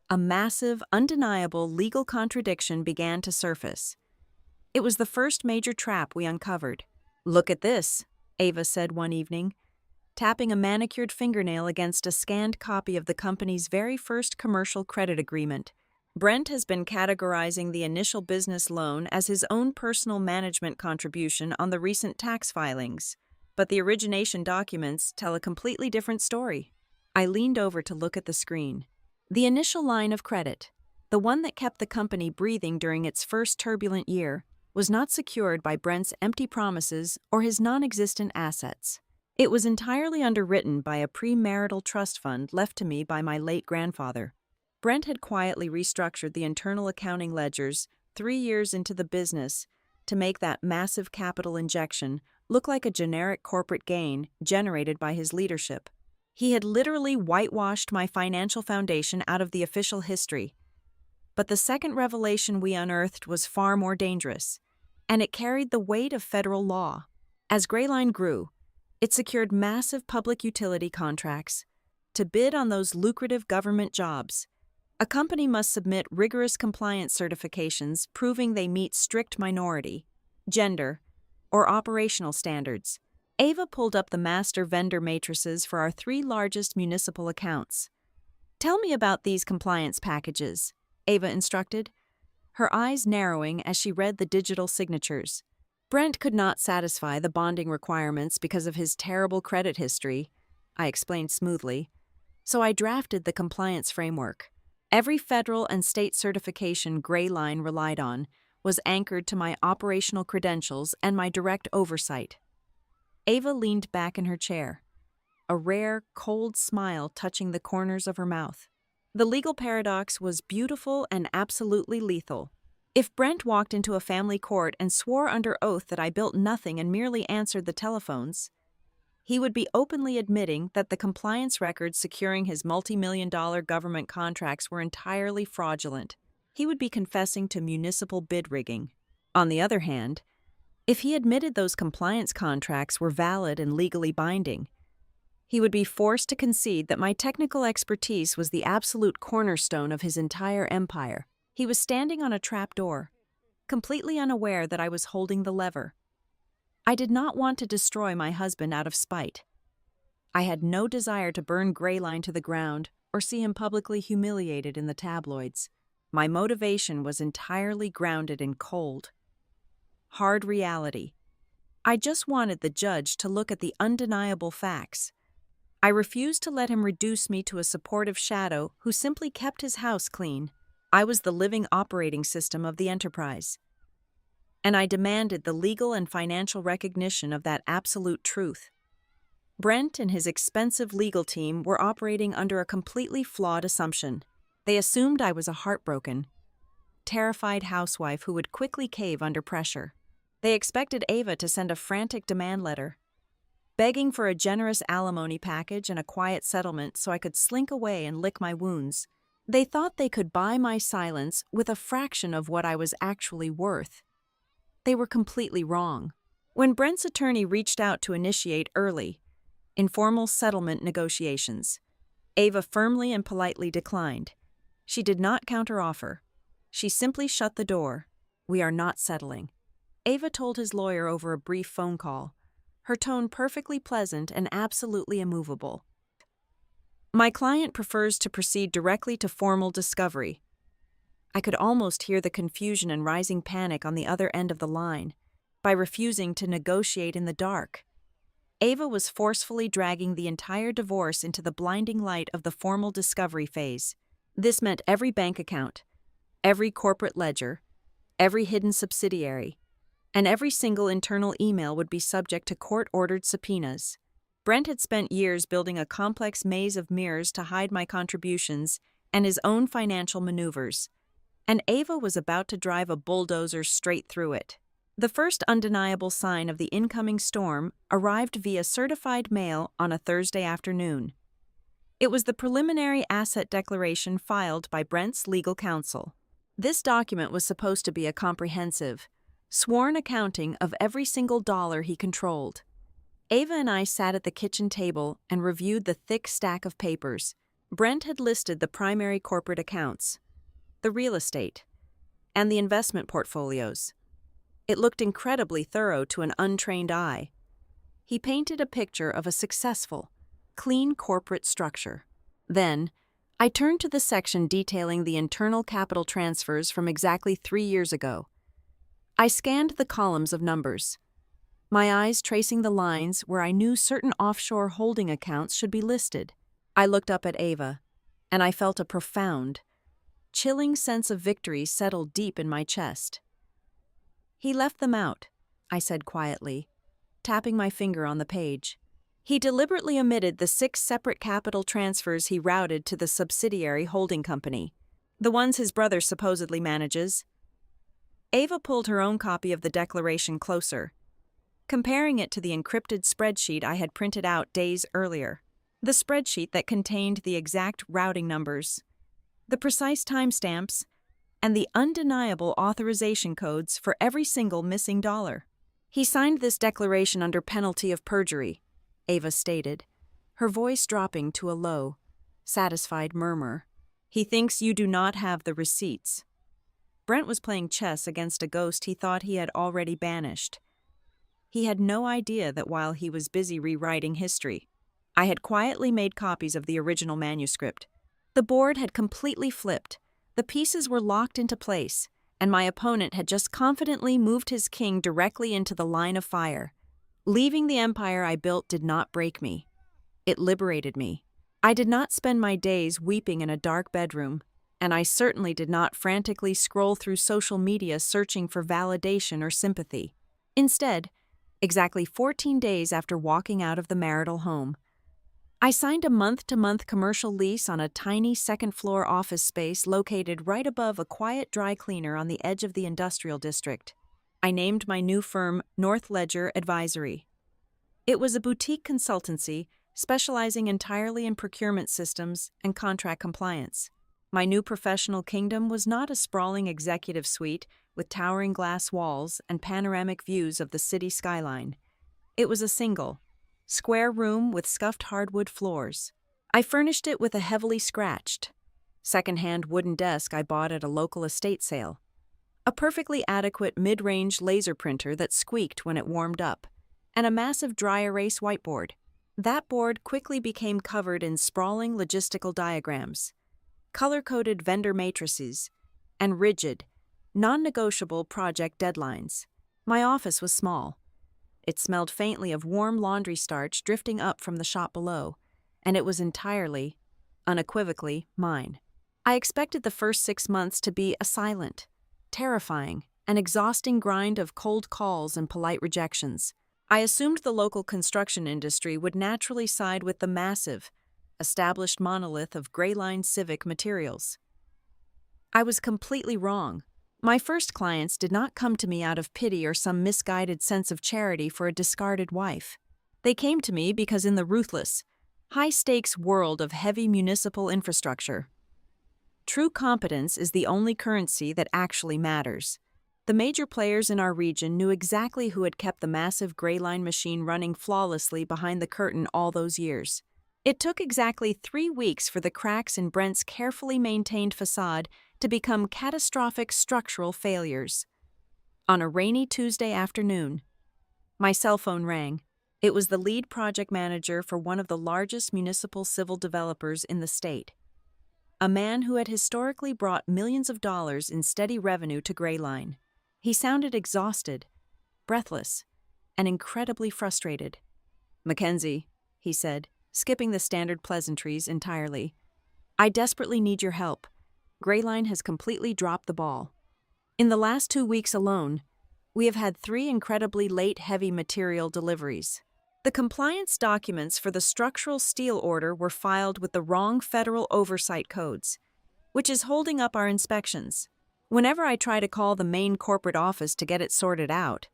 [SPEAKER 1] a massive, undeniable legal contradiction began to surface. It was the first major trap we uncovered. "Look at this," Ava said one evening, tapping a manicured fingernail against a scanned copy of the company's very first commercial credit agreement. Brent has been categorizing the initial business loan as his own personal management contribution on the recent tax filings, but the origination documents tell a completely different story. I leaned over to look at the screen. The initial line of credit, the one that kept the company breathing during its first turbulent year, was not secured by Brent's empty promises or his non-existent assets. It was entirely underwritten by a premarital trust fund left to me by my late grandfather. Brent had quietly restructured the internal accounting ledgers 3 years into the business to make that massive capital injection look like a generic corporate gain generated by his leadership. He had literally whitewashed my financial foundation out of the official history. But the second revelation we unearthed was far more dangerous, and it carried the weight of federal law. As Greyline grew, it secured massive public utility contracts. To bid on those lucrative government jobs, a company must submit rigorous compliance certifications proving they meet strict minority, gender, or operational standards. Ava pulled up the master vendor matrices for our 3 largest municipal accounts. "Tell me about these compliance packages," Ava instructed, her eyes narrowing as she read the digital signatures. Brent could not satisfy the bonding requirements because of his terrible credit history, I explained smoothly, so I drafted the compliance framework. Every federal and state certification Greyline relied on was anchored to my operational credentials and my direct oversight. Ava leaned back in her chair, a rare, cold smile touching the corners of her mouth. The legal paradox was beautiful and absolutely lethal. If Brent walked into a family court and swore under oath that I built nothing and merely answered the telephones, he would be openly admitting that the compliance records securing his multi-million-dollar government contracts were entirely fraudulent. He would be confessing to municipal bid rigging. On the other hand, if he admitted those compliance contracts were valid and legally binding, he would be forced to concede that my technical expertise was the absolute cornerstone of his entire empire. He was standing on a trapdoor, completely unaware that I was holding the lever. I did not want to destroy my husband out of spite. I had no desire to burn Greyline to the ground or see him publicly humiliated in the tabloids. My motivation was entirely grounded in cold, hard reality. I just wanted the judge to look at the undeniable facts. I refused to let him reduce me to a supportive shadow who simply kept his house clean. I was the living operating system of the enterprise, and I demanded the legal and financial recognition of that absolute truth. Brent and his expensive legal team were operating under a completely flawed assumption. They assumed I was a heartbroken, terrified housewife who would quickly cave under pressure. They expected Ava to send a frantic demand letter, begging for a generous alimony package and a quiet settlement so I could slink away and lick my wounds. They thought they could buy my silence with a fraction of what I was actually worth. They were completely wrong. When Brent's attorney reached out to initiate early, informal settlement negotiations, Ava firmly and politely declined. She did not counteroffer. She simply shut the door. "We are not settling," Ava told his lawyer over a brief phone call, her tone perfectly pleasant and absolutely immovable. "My client prefers to proceed directly to formal discovery." I could almost hear the confusion and rising panic on the other end of the line. By refusing to negotiate in the dark, Ava was forcefully dragging the entire divorce into the blinding light of the formal discovery phase. This meant every bank account, every corporate ledger, every hidden subsidiary, and every single internal email would be subject to court-ordered subpoenas. Brent had spent years building a complex maze of mirrors to hide my contributions and his own financial maneuvers, and Ava was about to drive a bulldozer straight through it. The first undeniable sign of the incoming storm arrived via certified mail on a Thursday afternoon. It was the preliminary asset declaration filed by Brent's legal counsel. This document was supposed to be a comprehensive, sworn accounting of every single dollar he controlled. Ava and I sat at the kitchen table and reviewed the thick stack of papers. Brent had listed the primary corporate accounts, the real estate, and the investment portfolios. It looked incredibly thorough to an untrained eye. He painted a picture of a successful, clean corporate structure. Then, I turned to the section detailing the internal capital transfers from exactly 3 years ago. I scanned the columns of numbers, my eyes tracing the lines where I knew certain offshore holding accounts should be listed. I looked up at Ava, and I felt a profound, chilling sense of victory settle deep in my chest. "He left them out," I said quietly, tapping my finger on the page. "He deliberately omitted the 6 separate capital transfers he routed to the subsidiary holding company, the ones his brother supposedly manages." Ava pulled her own copy of the declaration closer, comparing it to the encrypted spreadsheet I had printed out days earlier. The spreadsheet that contained the exact routing numbers, the precise timestamps, and the undeniable authorization codes for every single missing dollar. "He signed this declaration under penalty of perjury," Ava stated, her voice dropping to a low, satisfied murmur. "He thinks you do not have the receipts." Brent was playing chess against a ghost he thought he had already banished. He had no idea that while he was busy rewriting history, I had quietly made copies of the original manuscript. The board had completely flipped, the pieces were locked into place, and my opponent had just confidently moved his king directly into the line of fire. Leaving the empire I built did not break me. It liberated me. I did not spend my days weeping in a dark bedroom, and I certainly did not frantically scroll through social media searching for validation or sympathy. Instead, exactly 14 days after walking out of the marital home, I signed a month-to-month commercial lease on a tiny second-floor office space located right above a quiet dry cleaner on the edge of the industrial district. I named my new firm North Ledger Advisory. It was a boutique consultancy specializing entirely in procurement systems and contract compliance. My new professional kingdom was not a sprawling executive suite with towering glass walls and panoramic views of the city skyline. It was a single, square room with scuffed hardwood floors. I furnished it with a heavily scratched, second-hand wooden desk I bought at a local estate sale, a perfectly adequate mid-range laser printer that squeaked when it warmed up, and a massive dry erase whiteboard. That board quickly became covered in sprawling logistical diagrams, color-coded vendor matrices, and rigid, non-negotiable project deadlines. My office was small. It smelled faintly of warm laundry starch drifting up from the shop below, and it was entirely, unequivocally, mine. I expected the first 6 months to be a silent, terrifying, and exhausting grind of cold calls and polite rejections. I assumed the local construction industry would naturally side with the massive, established monolith of Greyline Civic Materials. I was completely wrong. My first clients did not come to me out of pity or some misguided sense of charity for a discarded wife. They came to me because in the ruthless, high-stakes world of heavy municipal infrastructure, true competence is the only currency that actually matters. The major players in our region knew exactly who had kept the massive Greyline machine running flawlessly behind the curtain all those years. It took exactly 3 weeks for the cracks in Brent's carefully maintained facade to become catastrophic structural failures. On a rainy Tuesday afternoon, my cell phone rang. It was the lead project manager for one of the largest municipal civil developers in the state, a man who had historically brought millions of dollars in steady revenue to Greyline. He sounded exhausted, breathless, and incredibly frustrated. "Mackenzie," he said, skipping the standard pleasantries entirely, "I desperately need your help. Greyline has completely dropped the ball. In the last 2 weeks alone, we have had 3 incredibly late heavy material deliveries. The compliance documents for the structural steel order were filed with the wrong federal oversight codes, which is holding up our inspections. Whenever I try to call the main corporate office to get it sorted out,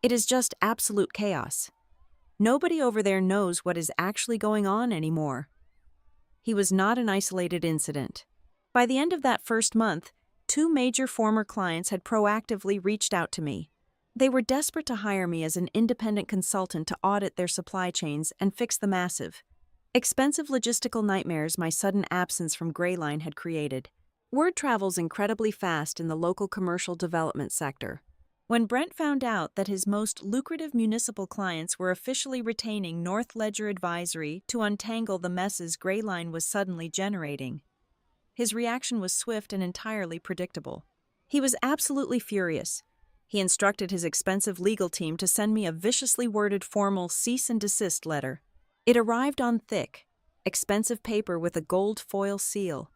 [SPEAKER 1] it is just absolute chaos. Nobody over there knows what is actually going on anymore. He was not an isolated incident. By the end of that first month, 2 major former clients had proactively reached out to me. They were desperate to hire me as an independent consultant to audit their supply chains and fix the massive, expensive logistical nightmares my sudden absence from Greyline had created. Word travels incredibly fast in the local commercial development sector. When Brent found out that his most lucrative municipal clients were officially retaining North Ledger Advisory to untangle the messes Greyline was suddenly generating, his reaction was swift and entirely predictable. He was absolutely furious. He instructed his expensive legal team to send me a viciously worded formal cease and desist letter. It arrived on thick, expensive paper with a gold foil seal,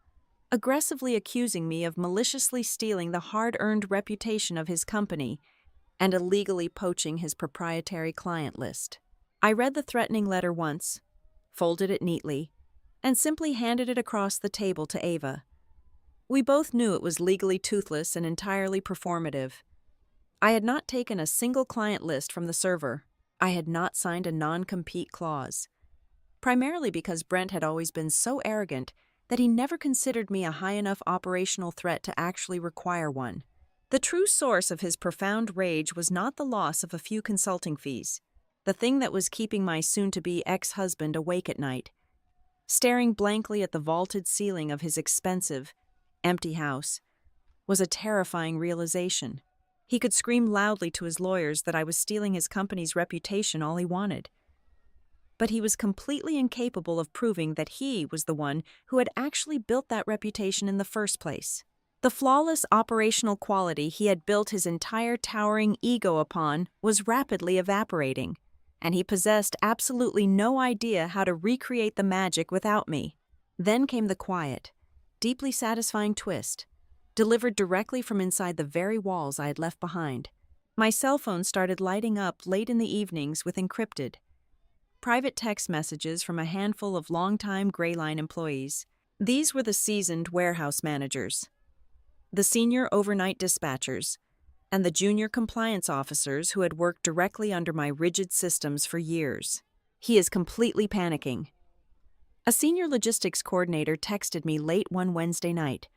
[SPEAKER 1] aggressively accusing me of maliciously stealing the hard-earned reputation of his company and illegally poaching his proprietary client list. I read the threatening letter once, folded it neatly, and simply handed it across the table to Ava. We both knew it was legally toothless and entirely performative. I had not taken a single client list from the server. I had not signed a non-compete clause, primarily because Brent had always been so arrogant that he never considered me a high enough operational threat to actually require one. The true source of his profound rage was not the loss of a few consulting fees. The thing that was keeping my soon-to-be ex-husband awake at night, staring blankly at the vaulted ceiling of his expensive, empty house, was a terrifying realization. He could scream loudly to his lawyers that I was stealing his company's reputation all he wanted, but he was completely incapable of proving that he was the one who had actually built that reputation in the first place. The flawless operational quality he had built his entire towering ego upon was rapidly evaporating, and he possessed absolutely no idea how to recreate the magic without me. Then came the quiet, deeply satisfying twist, delivered directly from inside the very walls I had left behind. My cell phone started lighting up late in the evenings with encrypted, private text messages from a handful of longtime Greyline employees. These were the seasoned warehouse managers, the senior overnight dispatchers, and the junior compliance officers who had worked directly under my rigid systems for years. He is completely panicking. A senior logistics coordinator texted me late one Wednesday night.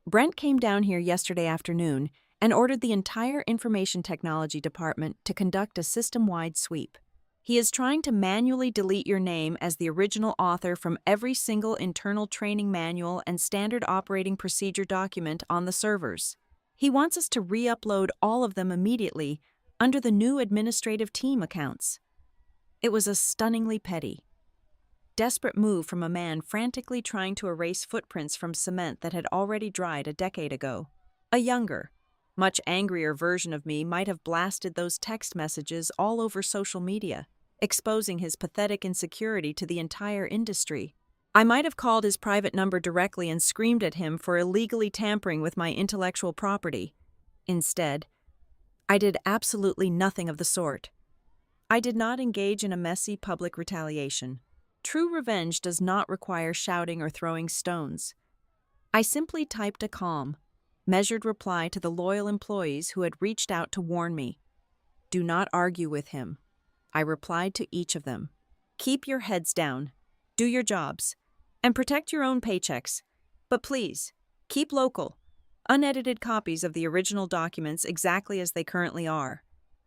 [SPEAKER 1] Brent came down here yesterday afternoon and ordered the entire information technology department to conduct a system-wide sweep. He is trying to manually delete your name as the original author from every single internal training manual and standard operating procedure document on the servers. He wants us to re-upload all of them immediately under the new administrative team accounts. It was a stunningly petty, desperate move from a man frantically trying to erase footprints from cement that had already dried a decade ago. A younger, much angrier version of me might have blasted those text messages all over social media, exposing his pathetic insecurity to the entire industry. I might have called his private number directly and screamed at him for illegally tampering with my intellectual property. Instead, I did absolutely nothing of the sort. I did not engage in a messy public retaliation. True revenge does not require shouting or throwing stones. I simply typed a calm, measured reply to the loyal employees who had reached out to warn me. Do not argue with him. I replied to each of them. Keep your heads down, do your jobs, and protect your own paychecks. But please, keep local, unedited copies of the original documents exactly as they currently are.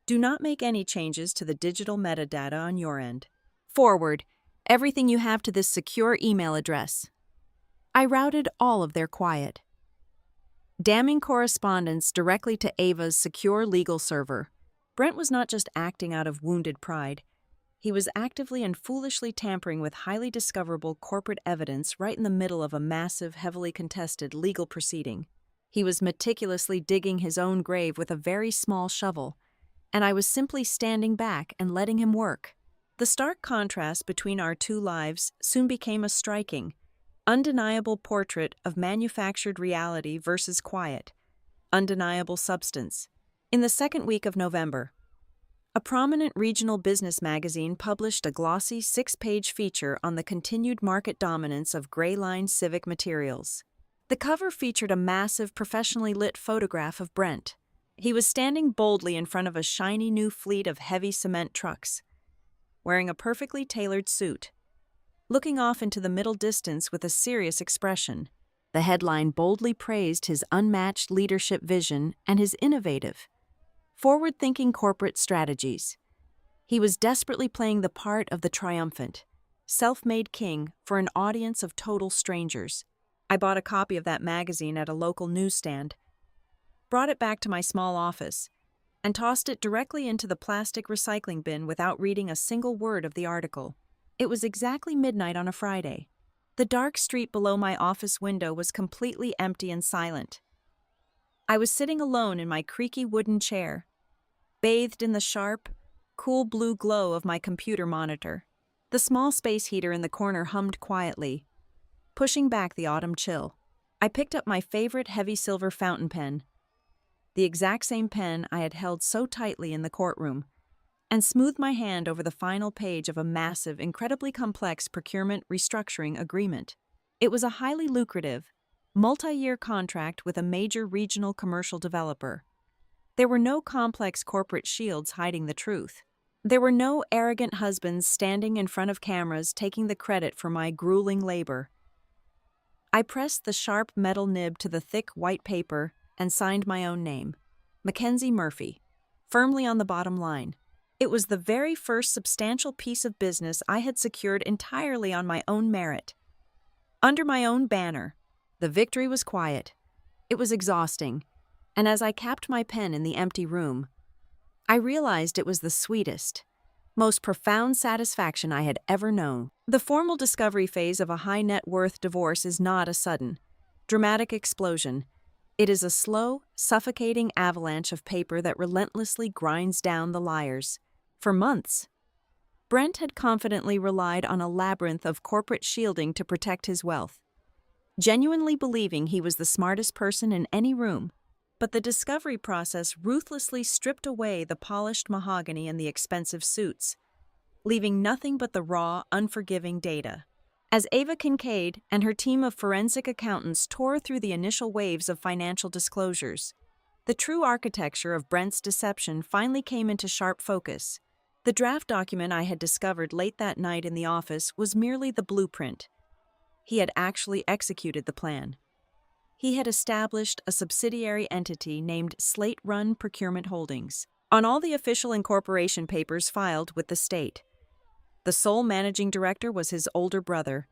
[SPEAKER 1] Do not make any changes to the digital metadata on your end. Forward everything you have to this secure email address. I routed all of their quiet, damning correspondence directly to Ava's secure legal server. Brent was not just acting out of wounded pride. He was actively and foolishly tampering with highly discoverable corporate evidence right in the middle of a massive, heavily contested legal proceeding. He was meticulously digging his own grave with a very small shovel, and I was simply standing back and letting him work. The stark contrast between our two lives soon became a striking, undeniable portrait of manufactured reality versus quiet, undeniable substance. In the second week of November, a prominent regional business magazine published a glossy 6-page feature on the continued market dominance of Greyline civic materials. The cover featured a massive, professionally lit photograph of Brent. He was standing boldly in front of a shiny new fleet of heavy cement trucks, wearing a perfectly tailored suit, looking off into the middle distance with a serious expression. The headline boldly praised his unmatched leadership vision and his innovative, forward-thinking corporate strategies. He was desperately playing the part of the triumphant, self-made king for an audience of total strangers. I bought a copy of that magazine at a local newsstand, brought it back to my small office, and tossed it directly into the plastic recycling bin without reading a single word of the article. It was exactly midnight on a Friday. The dark street below my office window was completely empty and silent. I was sitting alone in my creaky wooden chair, bathed in the sharp, cool blue glow of my computer monitor. The small space heater in the corner hummed quietly, pushing back the autumn chill. I picked up my favorite heavy silver fountain pen, the exact same pen I had held so tightly in the courtroom, and smoothed my hand over the final page of a massive, incredibly complex procurement restructuring agreement. It was a highly lucrative, multi-year contract with a major regional commercial developer. There were no complex corporate shields hiding the truth. There were no arrogant husbands standing in front of cameras taking the credit for my grueling labor. I pressed the sharp metal nib to the thick white paper and signed my own name, Mackenzie Murphy, firmly on the bottom line. It was the very first substantial piece of business I had secured entirely on my own merit, under my own banner. The victory was quiet. It was exhausting, and as I capped my pen in the empty room, I realized it was the sweetest, most profound satisfaction I had ever known. The formal discovery phase of a high net worth divorce is not a sudden, dramatic explosion. It is a slow, suffocating avalanche of paper that relentlessly grinds down the liars. For months, Brent had confidently relied on a labyrinth of corporate shielding to protect his wealth, genuinely believing he was the smartest person in any room. But the discovery process ruthlessly stripped away the polished mahogany and the expensive suits, leaving nothing but the raw, unforgiving data. As Ava Kincaid and her team of forensic accountants tore through the initial waves of financial disclosures, the true architecture of Brent's deception finally came into sharp focus. The draft document I had discovered late that night in the office was merely the blueprint. He had actually executed the plan. He had established a subsidiary entity named Slate Run Procurement Holdings on all the official incorporation papers filed with the state. The sole managing director was his older brother.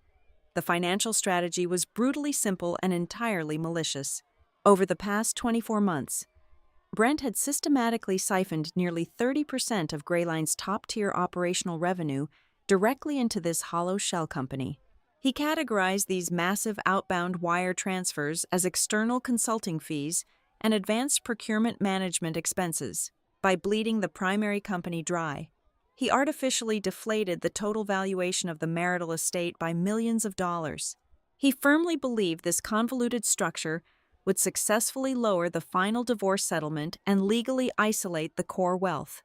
[SPEAKER 1] The financial strategy was brutally simple and entirely malicious. Over the past 24 months, Brent had systematically siphoned nearly 30% of Grayline's top-tier operational revenue directly into this hollow shell company. He categorized these massive outbound wire transfers as external consulting fees and advanced procurement management expenses. By bleeding the primary company dry, he artificially deflated the total valuation of the marital estate by millions of dollars. He firmly believed this convoluted structure would successfully lower the final divorce settlement and legally isolate the core wealth,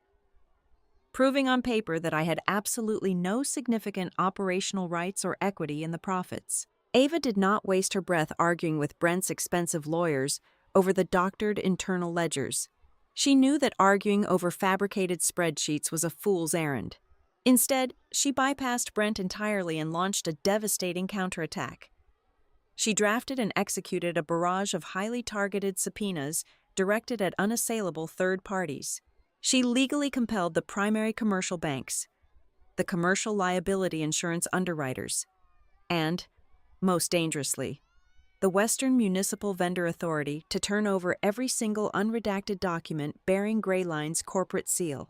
[SPEAKER 1] proving on paper that I had absolutely no significant operational rights or equity in the profits. Ava did not waste her breath arguing with Brent's expensive lawyers over the doctored internal ledgers. She knew that arguing over fabricated spreadsheets was a fool's errand. Instead, she bypassed Brent entirely and launched a devastating counterattack. She drafted and executed a barrage of highly targeted subpoenas directed at unassailable third parties. She legally compelled the primary commercial banks, the commercial liability insurance underwriters, and, most dangerously, the Western Municipal Vendor Authority to turn over every single unredacted document bearing Grayline's corporate seal.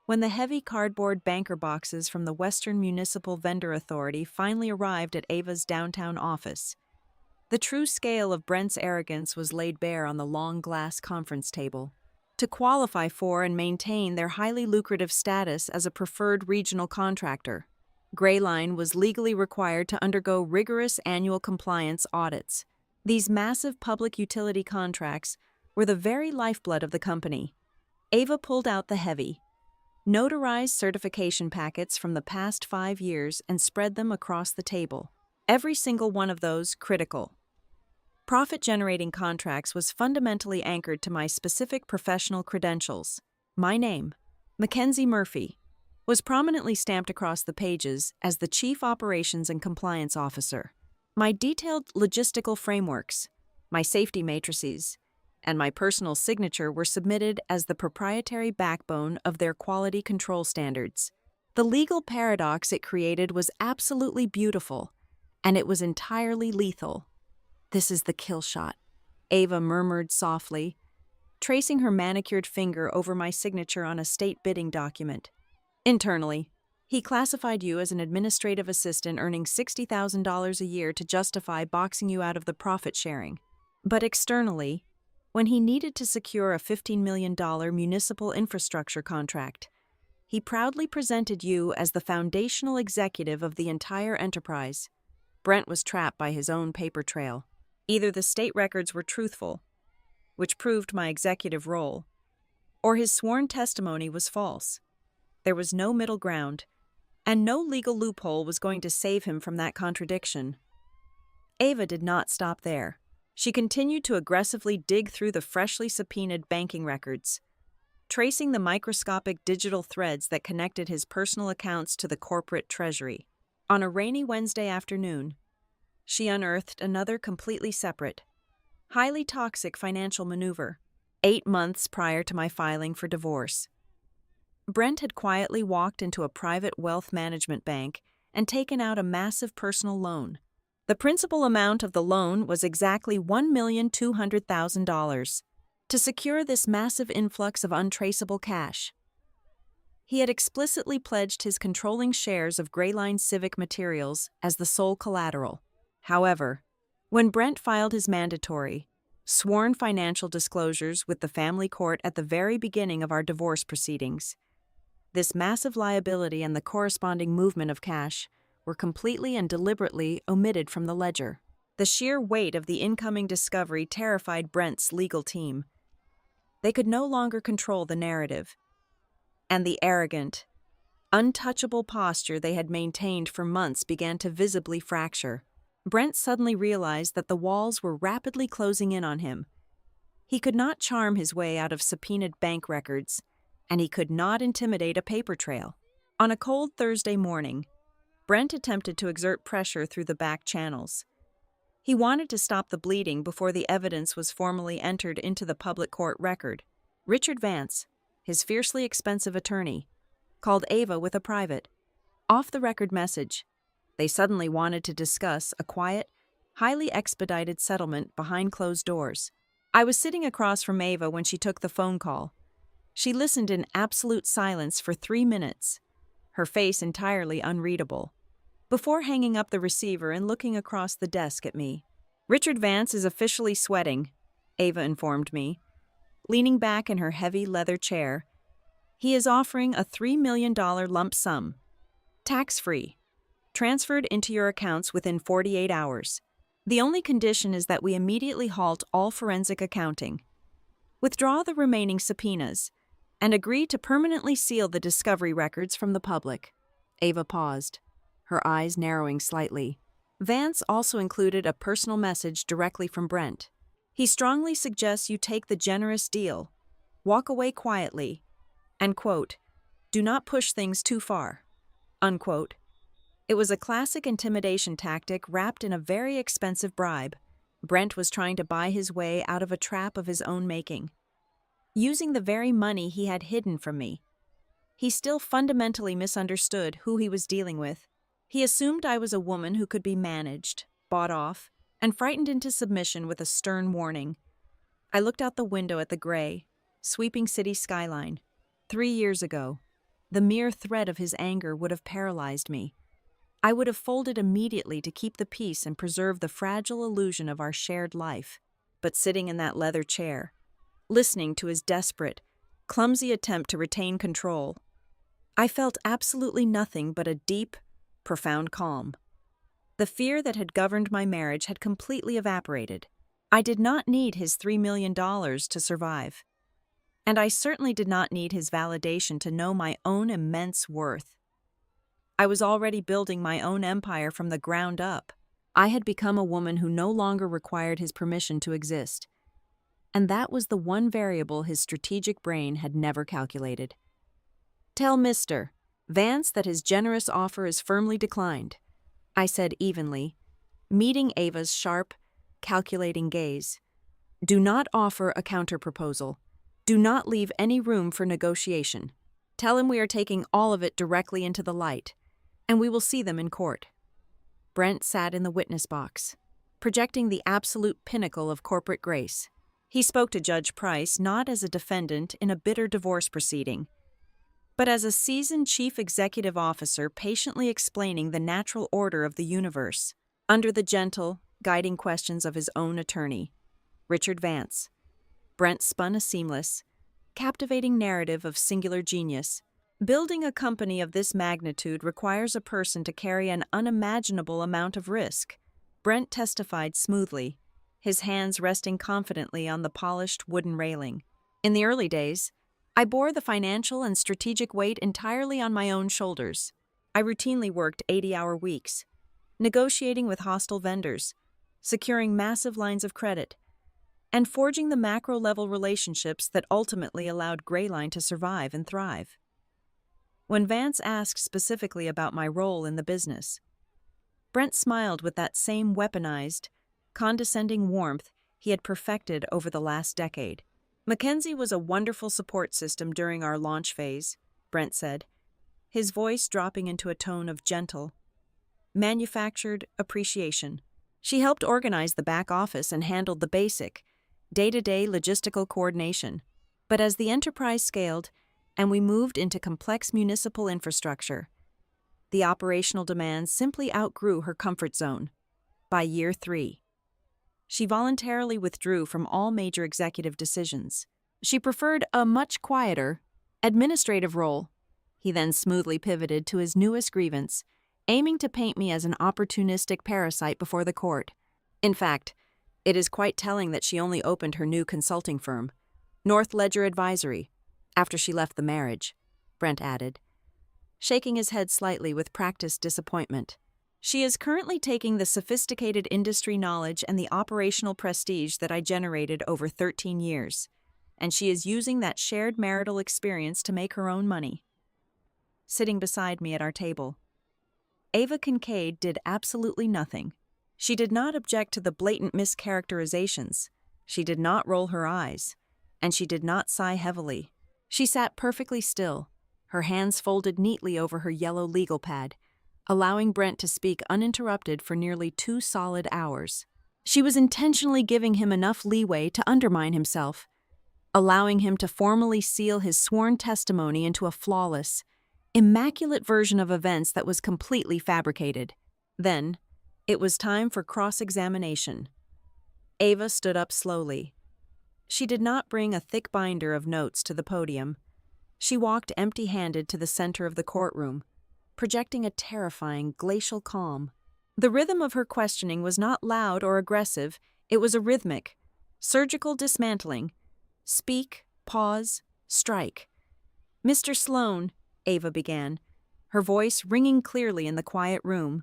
[SPEAKER 1] When the heavy cardboard banker boxes from the Western Municipal Vendor Authority finally arrived at Ava's downtown office, the true scale of Brent's arrogance was laid bare on the long glass conference table. To qualify for and maintain their highly lucrative status as a preferred regional contractor, Grayline was legally required to undergo rigorous annual compliance audits. These massive public utility contracts were the very lifeblood of the company. Ava pulled out the heavy, notarized certification packets from the past 5 years and spread them across the table. Every single one of those critical, Profit-generating contracts was fundamentally anchored to my specific professional credentials. My name, Mackenzie Murphy, was prominently stamped across the pages as the Chief Operations and Compliance Officer. My detailed logistical frameworks, my safety matrices, and my personal signature were submitted as the proprietary backbone of their quality control standards. The legal paradox it created was absolutely beautiful, and it was entirely lethal. "This is the kill shot," Ava murmured softly, tracing her manicured finger over my signature on a state bidding document. "Internally, he classified you as an administrative assistant earning $60,000 a year to justify boxing you out of the profit sharing. But externally, when he needed to secure a $15 million municipal infrastructure contract, he proudly presented you as the foundational executive of the entire enterprise." Brent was trapped by his own paper trail. Either the state records were truthful, which proved my executive role, or his sworn testimony was false. There was no middle ground, and no legal loophole was going to save him from that contradiction. Ava did not stop there. She continued to aggressively dig through the freshly subpoenaed banking records, tracing the microscopic digital threads that connected his personal accounts to the corporate treasury. On a rainy Wednesday afternoon, she unearthed another completely separate, highly toxic financial maneuver. 8 months prior to my filing for divorce, Brent had quietly walked into a private wealth management bank and taken out a massive personal loan. The principal amount of the loan was exactly $1,200,000. To secure this massive influx of untraceable cash, he had explicitly pledged his controlling shares of Greyline Civic Materials as the sole collateral. However, when Brent filed his mandatory, sworn financial disclosures with the family court at the very beginning of our divorce proceedings, this massive liability and the corresponding movement of cash were completely and deliberately omitted from the ledger. The sheer weight of the incoming discovery terrified Brent's legal team. They could no longer control the narrative, and the arrogant, untouchable posture they had maintained for months began to visibly fracture. Brent suddenly realized that the walls were rapidly closing in on him. He could not charm his way out of subpoenaed bank records, and he could not intimidate a paper trail. On a cold Thursday morning, Brent attempted to exert pressure through the back channels. He wanted to stop the bleeding before the evidence was formally entered into the public court record. Richard Vance, his fiercely expensive attorney, called Ava with a private, off-the-record message. They suddenly wanted to discuss a quiet, highly expedited settlement behind closed doors. I was sitting across from Ava when she took the phone call. She listened in absolute silence for 3 minutes, her face entirely unreadable, before hanging up the receiver and looking across the desk at me. "Richard Vance is officially sweating," Ava informed me, leaning back in her heavy leather chair. "He is offering a $3 million lump sum, tax-free, transferred into your accounts within 48 hours. The only condition is that we immediately halt all forensic accounting, withdraw the remaining subpoenas, and agree to permanently seal the discovery records from the public." Ava paused, her eyes narrowing slightly. Vance also included a personal message directly from Brent. "He strongly suggests you take the generous deal, walk away quietly, and, quote, do not push things too far, unquote." It was a classic intimidation tactic wrapped in a very expensive bribe. Brent was trying to buy his way out of a trap of his own making, using the very money he had hidden from me. He still fundamentally misunderstood who he was dealing with. He assumed I was a woman who could be managed, bought off, and frightened into submission with a stern warning. I looked out the window at the gray, sweeping city skyline. 3 years ago, the mere threat of his anger would have paralyzed me. I would have folded immediately to keep the peace and preserve the fragile illusion of our shared life. But sitting in that leather chair, listening to his desperate, clumsy attempt to retain control, I felt absolutely nothing but a deep, profound calm. The fear that had governed my marriage had completely evaporated. I did not need his $3 million to survive. And I certainly did not need his validation to know my own immense worth. I was already building my own empire from the ground up. I had become a woman who no longer required his permission to exist. And that was the one variable his strategic brain had never calculated. "Tell Mr. Vance that his generous offer is firmly declined," I said evenly, meeting Ava's sharp, calculating gaze. "Do not offer a counterproposal. Do not leave any room for negotiation. Tell him we are taking all of it directly into the light, and we will see them in court." Brent sat in the witness box, projecting the absolute pinnacle of corporate grace. He spoke to Judge Price not as a defendant in a bitter divorce proceeding, but as a seasoned chief executive officer patiently explaining the natural order of the universe, under the gentle, guiding questions of his own attorney, Richard Vance. Brent spun a seamless, captivating narrative of singular genius. Building a company of this magnitude requires a person to carry an unimaginable amount of risk. Brent testified smoothly, his hands resting confidently on the polished wooden railing. In the early days, I bore the financial and strategic weight entirely on my own shoulders. I routinely worked 80-hour weeks, negotiating with hostile vendors, securing massive lines of credit, and forging the macro-level relationships that ultimately allowed Greyline to survive and thrive. When Vance asked specifically about my role in the business, Brent smiled with that same weaponized, condescending warmth he had perfected over the last decade. "Mackenzie was a wonderful support system during our launch phase," Brent said, his voice dropping into a tone of gentle, manufactured appreciation. "She helped organize the back office and handled the basic, day-to-day logistical coordination. But as the enterprise scaled and we moved into complex municipal infrastructure, the operational demands simply outgrew her comfort zone. By year 3, she voluntarily withdrew from all major executive decisions. She preferred a much quieter, administrative role." He then smoothly pivoted to his newest grievance, aiming to paint me as an opportunistic parasite before the court. "In fact, it is quite telling that she only opened her new consulting firm, North Ledger Advisory, after she left the marriage," Brent added, shaking his head slightly with practiced disappointment. "She is currently taking the sophisticated industry knowledge and the operational prestige that I generated over 13 years, and she is using that shared marital experience to make her own money." Sitting beside me at our table, Ava Kincaid did absolutely nothing. She did not object to the blatant mischaracterizations, she did not roll her eyes, and she did not sigh heavily. She sat perfectly still, her hands folded neatly over her yellow legal pad, allowing Brent to speak uninterrupted for nearly 2 solid hours. She was intentionally giving him enough leeway to undermine himself, allowing him to formally seal his sworn testimony into a flawless, immaculate version of events that was completely fabricated. Then, it was time for cross-examination. Ava stood up slowly. She did not bring a thick binder of notes to the podium. She walked empty-handed to the center of the courtroom, projecting a terrifying, glacial calm. The rhythm of her questioning was not loud or aggressive, it was a rhythmic, surgical dismantling. Speak, pause, strike. "Mr. Sloane," Ava began, her voice ringing clearly in the quiet room.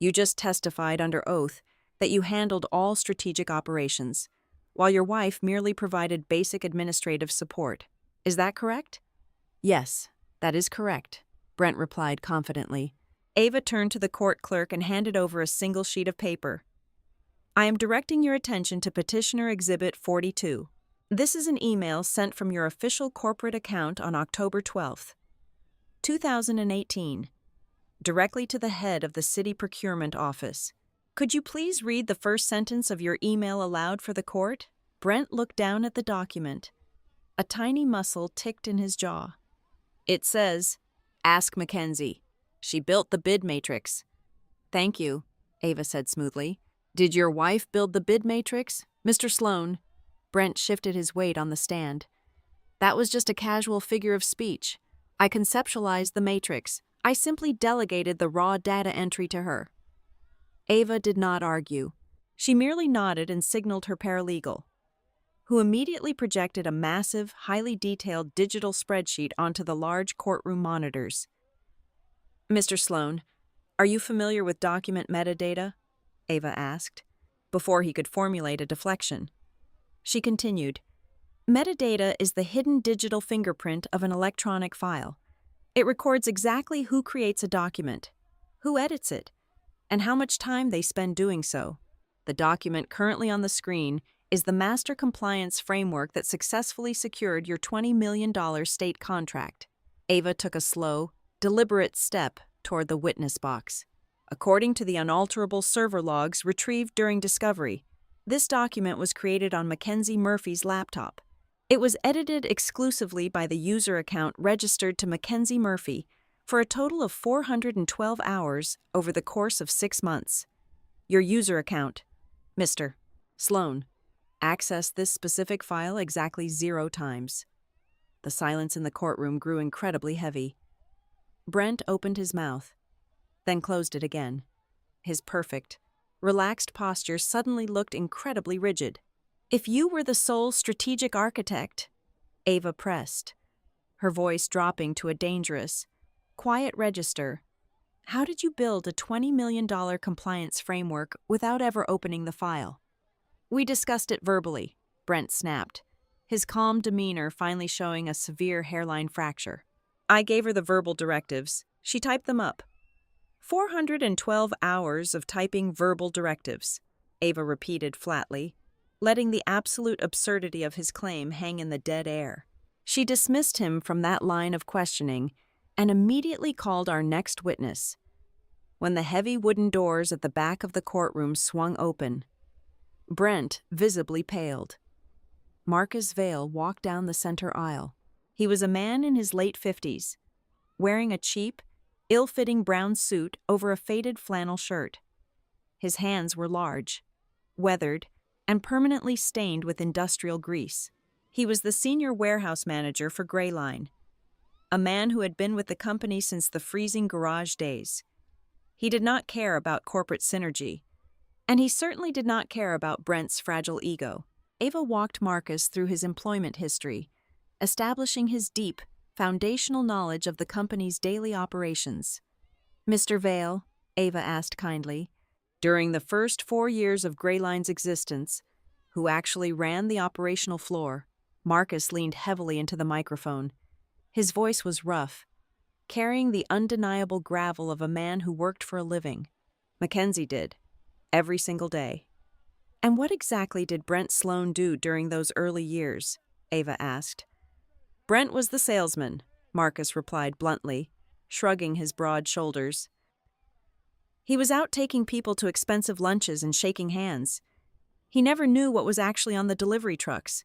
[SPEAKER 1] "You just testified under oath that you handled all strategic operations, while your wife merely provided basic administrative support. Is that correct?" "Yes, that is correct," Brent replied confidently. Ava turned to the court clerk and handed over a single sheet of paper. "I am directing your attention to Petitioner Exhibit 42. This is an email sent from your official corporate account on October 12th, 2018, directly to the head of the City Procurement Office. Could you please read the first sentence of your email aloud for the court?" Brent looked down at the document. A tiny muscle ticked in his jaw. "It says, 'Ask Mackenzie. She built the bid matrix.'" "Thank you," Ava said smoothly. "Did your wife build the bid matrix, Mr. Sloane?" Brent shifted his weight on the stand. "That was just a casual figure of speech. I conceptualized the matrix. I simply delegated the raw data entry to her." Ava did not argue. She merely nodded and signaled her paralegal, who immediately projected a massive, highly detailed digital spreadsheet onto the large courtroom monitors. "Mr. Sloane, are you familiar with document metadata?" Ava asked, before he could formulate a deflection. She continued, "Metadata is the hidden digital fingerprint of an electronic file. It records exactly who creates a document, who edits it, and how much time they spend doing so. The document currently on the screen is the master compliance framework that successfully secured your $20 million state contract." Ava took a slow, deliberate step toward the witness box. According to the unalterable server logs retrieved during discovery, this document was created on Mackenzie Murphy's laptop. It was edited exclusively by the user account registered to Mackenzie Murphy for a total of 412 hours over the course of 6 months. Your user account, Mr. Sloane, accessed this specific file exactly 0 times. The silence in the courtroom grew incredibly heavy. Brent opened his mouth, then closed it again. His perfect, relaxed posture suddenly looked incredibly rigid. "If you were the sole strategic architect," Ava pressed, her voice dropping to a dangerous, quiet register, "how did you build a $20 million compliance framework without ever opening the file?" "We discussed it verbally," Brent snapped, his calm demeanor finally showing a severe hairline fracture. "I gave her the verbal directives. She typed them up." 412 hours of typing verbal directives, Ava repeated flatly, letting the absolute absurdity of his claim hang in the dead air. She dismissed him from that line of questioning and immediately called our next witness. When the heavy wooden doors at the back of the courtroom swung open, Brent visibly paled. Marcus Vale walked down the center aisle. He was a man in his late 50s, wearing a cheap, ill-fitting brown suit over a faded flannel shirt. His hands were large, weathered, and permanently stained with industrial grease. He was the senior warehouse manager for Grayline, a man who had been with the company since the freezing garage days. He did not care about corporate synergy, and he certainly did not care about Brent's fragile ego. Ava walked Marcus through his employment history, establishing his deep, foundational knowledge of the company's daily operations. "Mr. Vale," Ava asked kindly, "during the first 4 years of Grayline's existence, who actually ran the operational floor?" Marcus leaned heavily into the microphone. His voice was rough, carrying the undeniable gravel of a man who worked for a living. "Mackenzie did, every single day." "And what exactly did Brent Sloane do during those early years?" Ava asked. "Brent was the salesman," Marcus replied bluntly, shrugging his broad shoulders. "He was out taking people to expensive lunches and shaking hands. He never knew what was actually on the delivery trucks.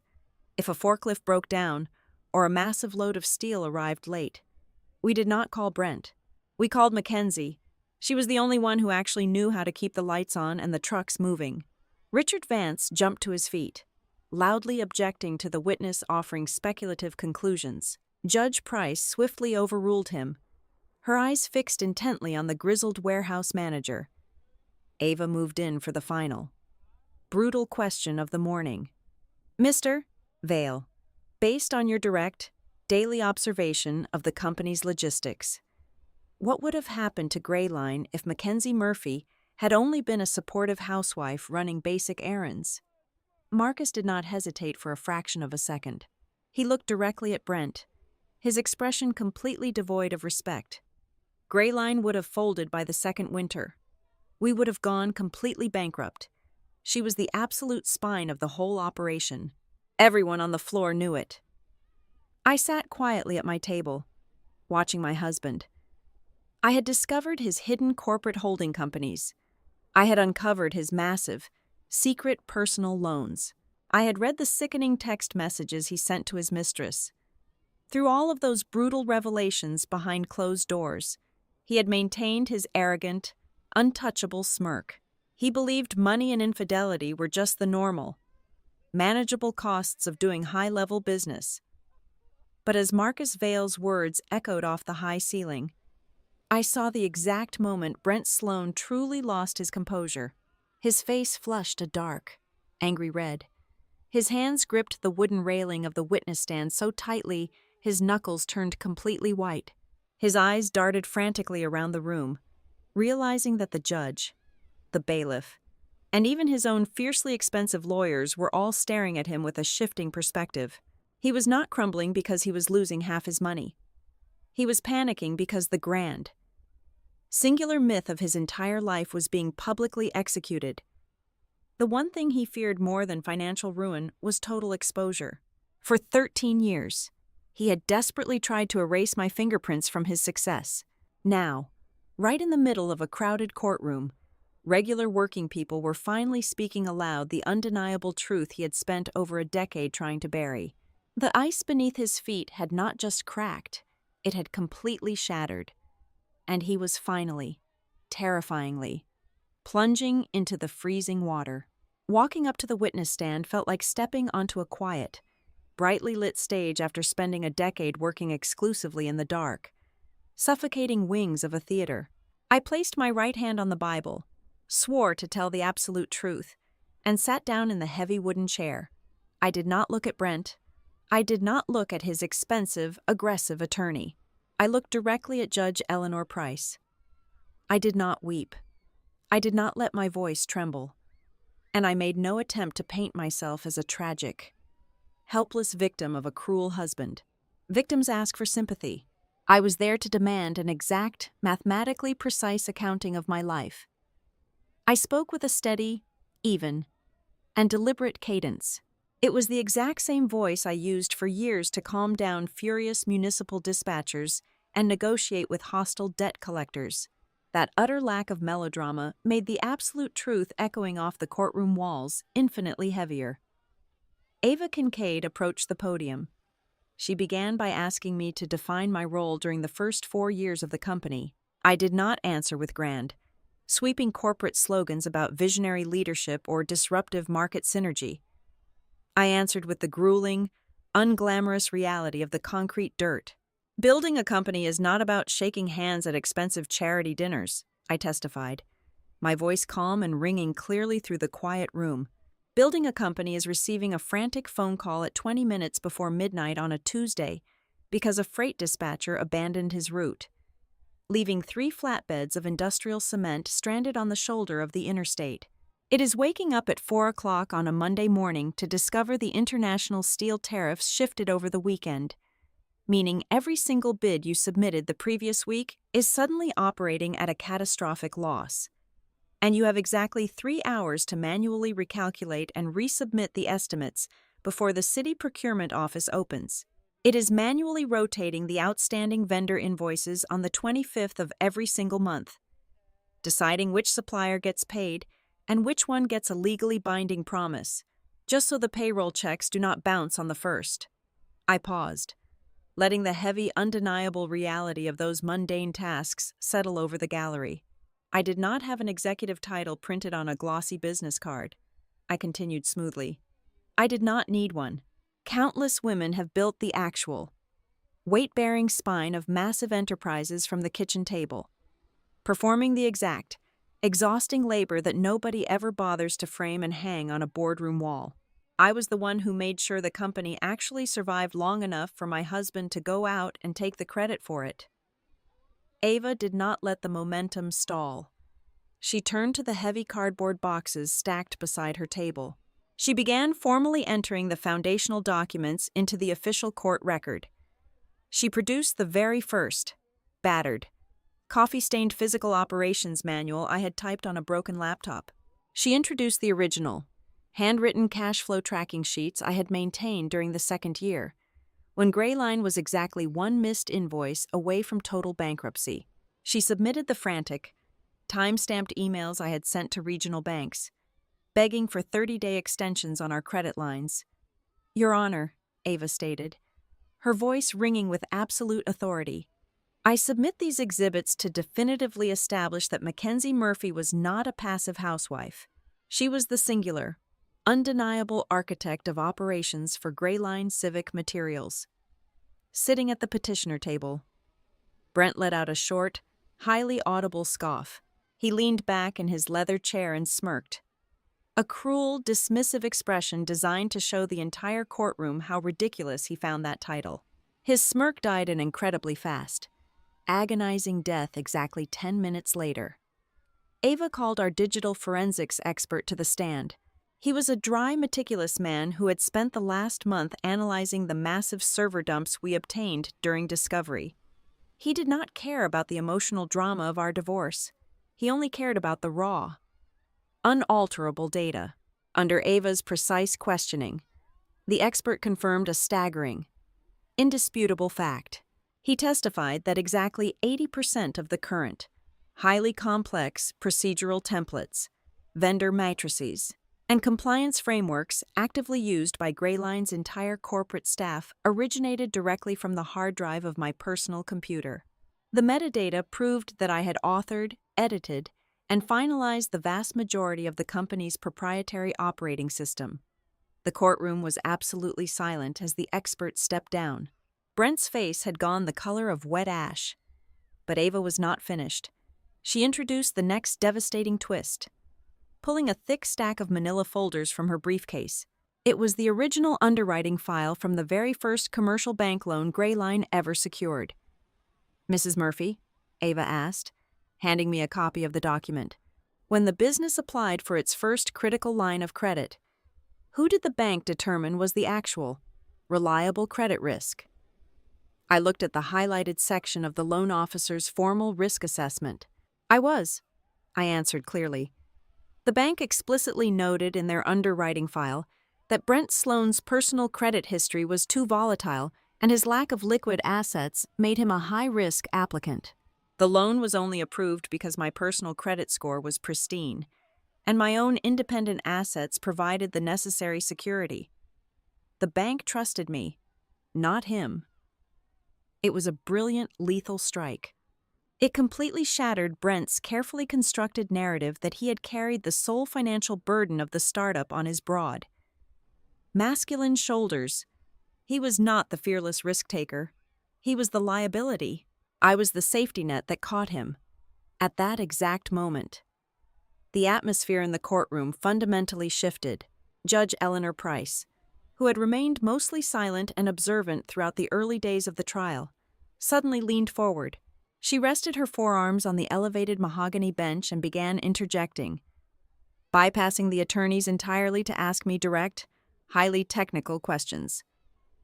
[SPEAKER 1] If a forklift broke down, or a massive load of steel arrived late, we did not call Brent. We called Mackenzie. She was the only one who actually knew how to keep the lights on and the trucks moving." Richard Vance jumped to his feet, loudly objecting to the witness offering speculative conclusions. Judge Price swiftly overruled him, her eyes fixed intently on the grizzled warehouse manager. Ava moved in for the final, brutal question of the morning. "Mr. Vale, based on your direct, daily observation of the company's logistics, what would have happened to Grayline if Mackenzie Murphy had only been a supportive housewife running basic errands?" Marcus did not hesitate for a fraction of a second. He looked directly at Brent, his expression completely devoid of respect. "Grayline would have folded by the second winter. We would have gone completely bankrupt. She was the absolute spine of the whole operation. Everyone on the floor knew it." I sat quietly at my table, watching my husband. I had discovered his hidden corporate holding companies. I had uncovered his massive, secret personal loans. I had read the sickening text messages he sent to his mistress. Through all of those brutal revelations behind closed doors, he had maintained his arrogant, untouchable smirk. He believed money and infidelity were just the normal, manageable costs of doing high-level business. But as Marcus Vale's words echoed off the high ceiling, I saw the exact moment Brent Sloane truly lost his composure. His face flushed a dark, angry red. His hands gripped the wooden railing of the witness stand so tightly his knuckles turned completely white. His eyes darted frantically around the room, realizing that the judge, the bailiff, and even his own fiercely expensive lawyers were all staring at him with a shifting perspective. He was not crumbling because he was losing half his money. He was panicking because the grand, singular myth of his entire life was being publicly executed. The one thing he feared more than financial ruin was total exposure. For 13 years, he had desperately tried to erase my fingerprints from his success. Now, right in the middle of a crowded courtroom, regular working people were finally speaking aloud the undeniable truth he had spent over a decade trying to bury. The ice beneath his feet had not just cracked, it had completely shattered. And he was finally, terrifyingly, plunging into the freezing water. Walking up to the witness stand felt like stepping onto a quiet, brightly lit stage after spending a decade working exclusively in the dark, suffocating wings of a theater. I placed my right hand on the Bible, swore to tell the absolute truth, and sat down in the heavy wooden chair. I did not look at Brent. I did not look at his expensive, aggressive attorney. I looked directly at Judge Eleanor Price. I did not weep. I did not let my voice tremble. And I made no attempt to paint myself as a tragic, helpless victim of a cruel husband. Victims ask for sympathy. I was there to demand an exact, mathematically precise accounting of my life. I spoke with a steady, even, and deliberate cadence. It was the exact same voice I used for years to calm down furious municipal dispatchers and negotiate with hostile debt collectors. That utter lack of melodrama made the absolute truth echoing off the courtroom walls infinitely heavier. Ava Kincaid approached the podium. She began by asking me to define my role during the first 4 years of the company. I did not answer with grand, sweeping corporate slogans about visionary leadership or disruptive market synergy. I answered with the grueling, unglamorous reality of the concrete dirt. Building a company is not about shaking hands at expensive charity dinners, I testified, my voice calm and ringing clearly through the quiet room. Building a company is receiving a frantic phone call at 20 minutes before midnight on a Tuesday because a freight dispatcher abandoned his route, leaving 3 flatbeds of industrial cement stranded on the shoulder of the interstate. It is waking up at 4 o'clock on a Monday morning to discover the international steel tariffs shifted over the weekend, meaning every single bid you submitted the previous week is suddenly operating at a catastrophic loss. And you have exactly 3 hours to manually recalculate and resubmit the estimates before the city procurement office opens. It is manually rotating the outstanding vendor invoices on the 25th of every single month, deciding which supplier gets paid and which one gets a legally binding promise, just so the payroll checks do not bounce on the first. I paused, letting the heavy, undeniable reality of those mundane tasks settle over the gallery. I did not have an executive title printed on a glossy business card. I continued smoothly. I did not need one. Countless women have built the actual, weight-bearing spine of massive enterprises from the kitchen table, performing the exact, exhausting labor that nobody ever bothers to frame and hang on a boardroom wall. I was the one who made sure the company actually survived long enough for my husband to go out and take the credit for it. Ava did not let the momentum stall. She turned to the heavy cardboard boxes stacked beside her table. She began formally entering the foundational documents into the official court record. She produced the very first, battered, coffee-stained physical operations manual I had typed on a broken laptop. She introduced the original, handwritten cash flow tracking sheets I had maintained during the second year, when Grayline was exactly 1 missed invoice away from total bankruptcy. She submitted the frantic, time-stamped emails I had sent to regional banks, begging for 30-day extensions on our credit lines. Your Honor, Ava stated, her voice ringing with absolute authority, I submit these exhibits to definitively establish that Mackenzie Murphy was not a passive housewife. She was the singular, undeniable architect of operations for Grayline Civic Materials. Sitting at the petitioner table, Brent let out a short, highly audible scoff. He leaned back in his leather chair and smirked, a cruel, dismissive expression designed to show the entire courtroom how ridiculous he found that title. His smirk died an incredibly fast, agonizing death exactly 10 minutes later. Ava called our digital forensics expert to the stand. He was a dry, meticulous man who had spent the last month analyzing the massive server dumps we obtained during discovery. He did not care about the emotional drama of our divorce. He only cared about the raw, unalterable data. Under Ava's precise questioning, the expert confirmed a staggering, indisputable fact. He testified that exactly 80% of the current, highly complex procedural templates, vendor matrices, and compliance frameworks actively used by Greyline's entire corporate staff originated directly from the hard drive of my personal computer. The metadata proved that I had authored, edited, and finalized the vast majority of the company's proprietary operating system. The courtroom was absolutely silent as the expert stepped down. Brent's face had gone the color of wet ash. But Ava was not finished. She introduced the next devastating twist. Pulling a thick stack of manila folders from her briefcase, it was the original underwriting file from the very first commercial bank loan Greyline ever secured. "Mrs. Murphy?" Ava asked, handing me a copy of the document. "When the business applied for its first critical line of credit, who did the bank determine was the actual, reliable credit risk?" I looked at the highlighted section of the loan officer's formal risk assessment. "I answered clearly. The bank explicitly noted in their underwriting file that Brent Sloane's personal credit history was too volatile and his lack of liquid assets made him a high-risk applicant. The loan was only approved because my personal credit score was pristine, and my own independent assets provided the necessary security. The bank trusted me, not him." It was a brilliant, lethal strike. It completely shattered Brent's carefully constructed narrative that he had carried the sole financial burden of the startup on his broad, masculine shoulders. He was not the fearless risk-taker. He was the liability. I was the safety net that caught him. At that exact moment, the atmosphere in the courtroom fundamentally shifted. Judge Eleanor Price, who had remained mostly silent and observant throughout the early days of the trial, suddenly leaned forward. She rested her forearms on the elevated mahogany bench and began interjecting, bypassing the attorneys entirely to ask me direct, highly technical questions.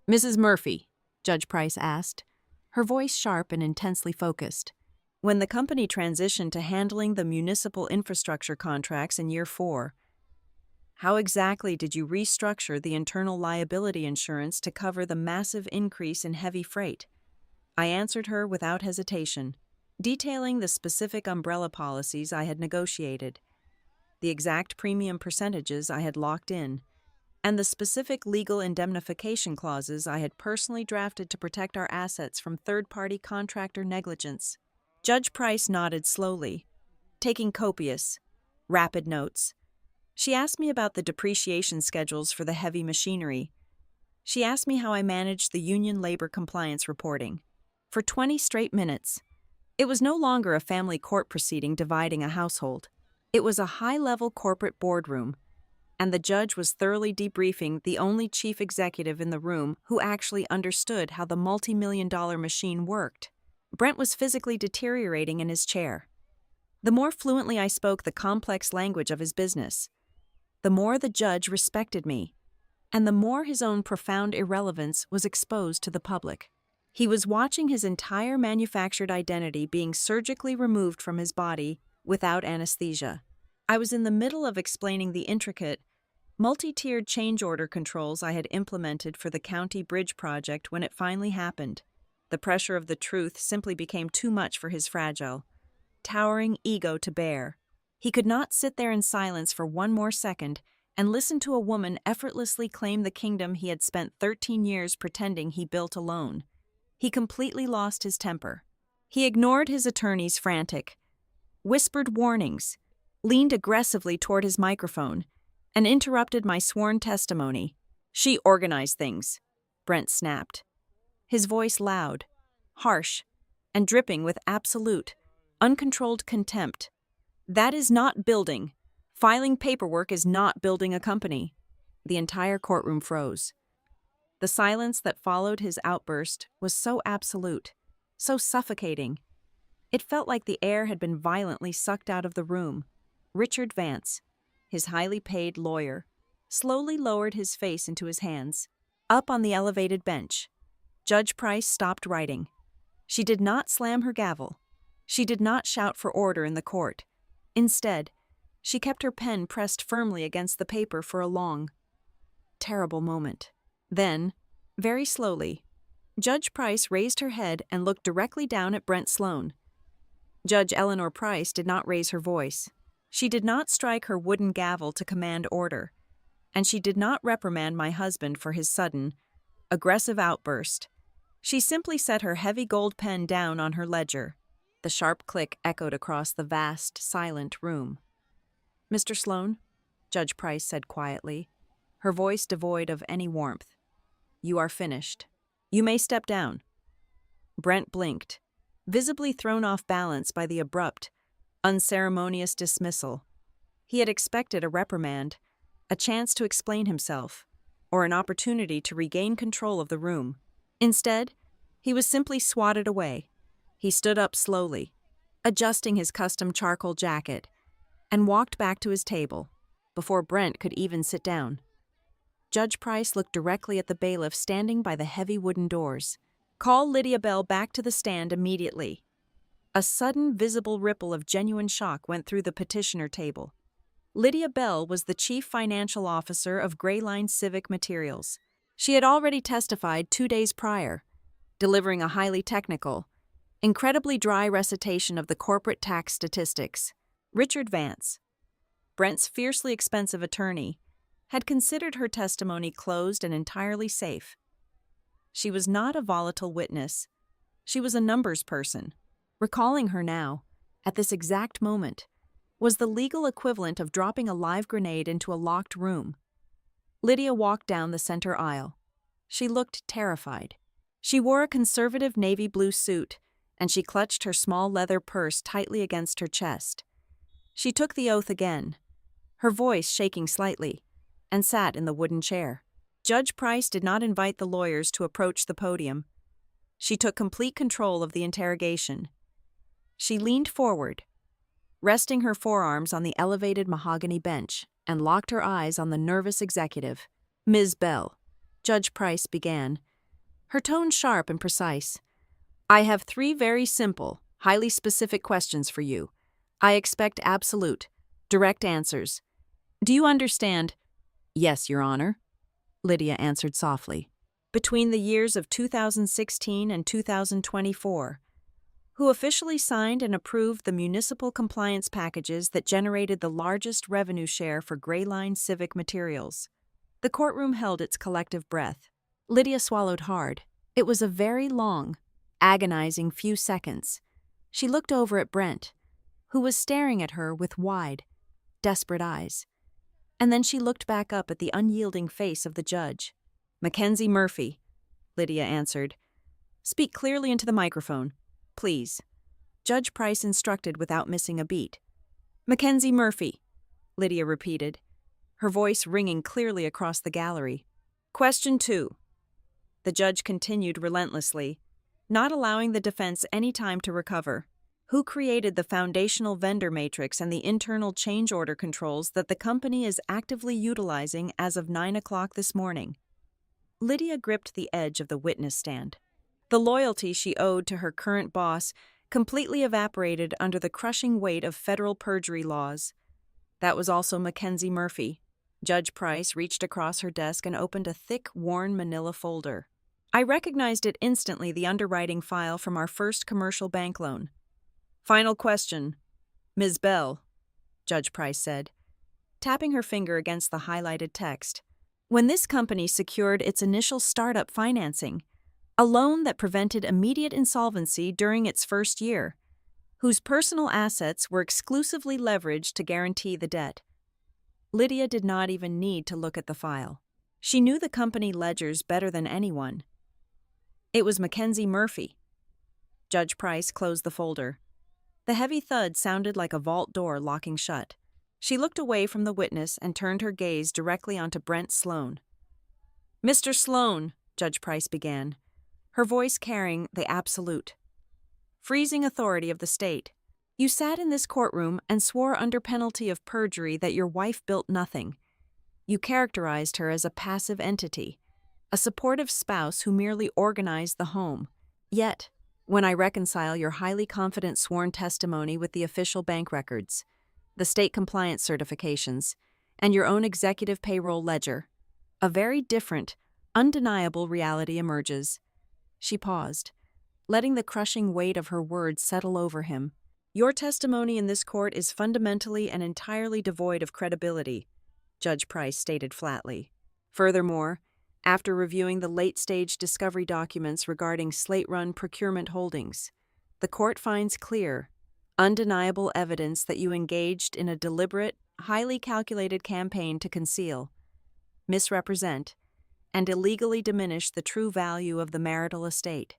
[SPEAKER 1] "Mrs. Murphy," Judge Price asked, her voice sharp and intensely focused, "when the company transitioned to handling the municipal infrastructure contracts in year 4, how exactly did you restructure the internal liability insurance to cover the massive increase in heavy freight?" I answered her without hesitation, detailing the specific umbrella policies I had negotiated, the exact premium percentages I had locked in, and the specific legal indemnification clauses I had personally drafted to protect our assets from third-party contractor negligence. Judge Price nodded slowly, taking copious, rapid notes. She asked me about the depreciation schedules for the heavy machinery. She asked me how I managed the union labor compliance reporting. For 20 straight minutes. It was no longer a family court proceeding dividing a household. It was a high-level corporate boardroom, and the judge was thoroughly debriefing the only chief executive in the room who actually understood how the multi-million-dollar machine worked. Brent was physically deteriorating in his chair. The more fluently I spoke the complex language of his business, the more the judge respected me, and the more his own profound irrelevance was exposed to the public. He was watching his entire manufactured identity being surgically removed from his body without anesthesia. I was in the middle of explaining the intricate, multi-tiered change order controls I had implemented for the county bridge project when it finally happened. The pressure of the truth simply became too much for his fragile, towering ego to bear. He could not sit there in silence for one more second and listen to a woman effortlessly claim the kingdom he had spent 13 years pretending he built alone. He completely lost his temper. He ignored his attorney's frantic, whispered warnings, leaned aggressively toward his microphone, and interrupted my sworn testimony. "She organized things," Brent snapped, his voice loud, harsh, and dripping with absolute, uncontrolled contempt. "That is not building. Filing paperwork is not building a company." The entire courtroom froze. The silence that followed his outburst was so absolute, so suffocating. It felt like the air had been violently sucked out of the room. Richard Vance, his highly paid lawyer, slowly lowered his face into his hands. Up on the elevated bench, Judge Price stopped writing. She did not slam her gavel. She did not shout for order in the court. Instead, she kept her pen pressed firmly against the paper for a long, terrible moment. Then, very slowly, Judge Price raised her head and looked directly down at Brent Sloane. Judge Eleanor Price did not raise her voice. She did not strike her wooden gavel to command order, and she did not reprimand my husband for his sudden, aggressive outburst. She simply set her heavy gold pen down on her ledger. The sharp click echoed across the vast, silent room. "Mr. Sloane," Judge Price said quietly, her voice devoid of any warmth, "you are finished. You may step down." Brent blinked, visibly thrown off balance by the abrupt, unceremonious dismissal. He had expected a reprimand, a chance to explain himself, or an opportunity to regain control of the room. Instead, he was simply swatted away. He stood up slowly, adjusting his custom charcoal jacket, and walked back to his table, before Brent could even sit down. Judge Price looked directly at the bailiff standing by the heavy wooden doors. "Call Lydia Bell back to the stand immediately." A sudden, visible ripple of genuine shock went through the petitioner table. Lydia Bell was the chief financial officer of Grayline Civic Materials. She had already testified 2 days prior, delivering a highly technical, incredibly dry recitation of the corporate tax statistics. Richard Vance, Brent's fiercely expensive attorney, had considered her testimony closed and entirely safe. She was not a volatile witness. She was a numbers person. Recalling her now, at this exact moment, was the legal equivalent of dropping a live grenade into a locked room. Lydia walked down the center aisle. She looked terrified. She wore a conservative navy blue suit, and she clutched her small leather purse tightly against her chest. She took the oath again, her voice shaking slightly, and sat in the wooden chair. Judge Price did not invite the lawyers to approach the podium. She took complete control of the interrogation. She leaned forward, resting her forearms on the elevated mahogany bench, and locked her eyes on the nervous executive. "Ms. Bell," Judge Price began, her tone sharp and precise, "I have 3 very simple, highly specific questions for you. I expect absolute, direct answers. Do you understand?" "Yes, Your Honor," Lydia answered softly. "Between the years of 2016 and 2024, who officially signed and approved the municipal compliance packages that generated the largest revenue share for Grayline Civic Materials?" The courtroom held its collective breath. Lydia swallowed hard. It was a very long, agonizing few seconds. She looked over at Brent, who was staring at her with wide, desperate eyes. And then she looked back up at the unyielding face of the judge. "Mackenzie Murphy," Lydia answered. "Speak clearly into the microphone, please," Judge Price instructed without missing a beat. "Mackenzie Murphy," Lydia repeated, her voice ringing clearly across the gallery. "Question 2. The judge continued relentlessly, not allowing the defense any time to recover. "Who created the foundational vendor matrix and the internal change order controls that the company is actively utilizing as of 9 o'clock this morning?" Lydia gripped the edge of the witness stand. The loyalty she owed to her current boss completely evaporated under the crushing weight of federal perjury laws. That was also Mackenzie Murphy. Judge Price reached across her desk and opened a thick, worn manila folder. I recognized it instantly, the underwriting file from our first commercial bank loan. "Final question, Ms. Bell," Judge Price said, tapping her finger against the highlighted text. "When this company secured its initial startup financing, a loan that prevented immediate insolvency during its first year, whose personal assets were exclusively leveraged to guarantee the debt." Lydia did not even need to look at the file. She knew the company ledgers better than anyone. It was Mackenzie Murphy. Judge Price closed the folder. The heavy thud sounded like a vault door locking shut. She looked away from the witness and turned her gaze directly onto Brent Sloane. "Mr. Sloane," Judge Price began, her voice carrying the absolute. freezing authority of the state. You sat in this courtroom and swore under penalty of perjury that your wife built nothing. You characterized her as a passive entity, a supportive spouse who merely organized the home. Yet, when I reconcile your highly confident sworn testimony with the official bank records, the state compliance certifications, and your own executive payroll ledger, a very different, undeniable reality emerges. She paused, letting the crushing weight of her words settle over him. Your testimony in this court is fundamentally and entirely devoid of credibility, Judge Price stated flatly. Furthermore, after reviewing the late-stage discovery documents regarding slate-run procurement holdings, the court finds clear, undeniable evidence that you engaged in a deliberate, highly calculated campaign to conceal, misrepresent, and illegally diminish the true value of the marital estate.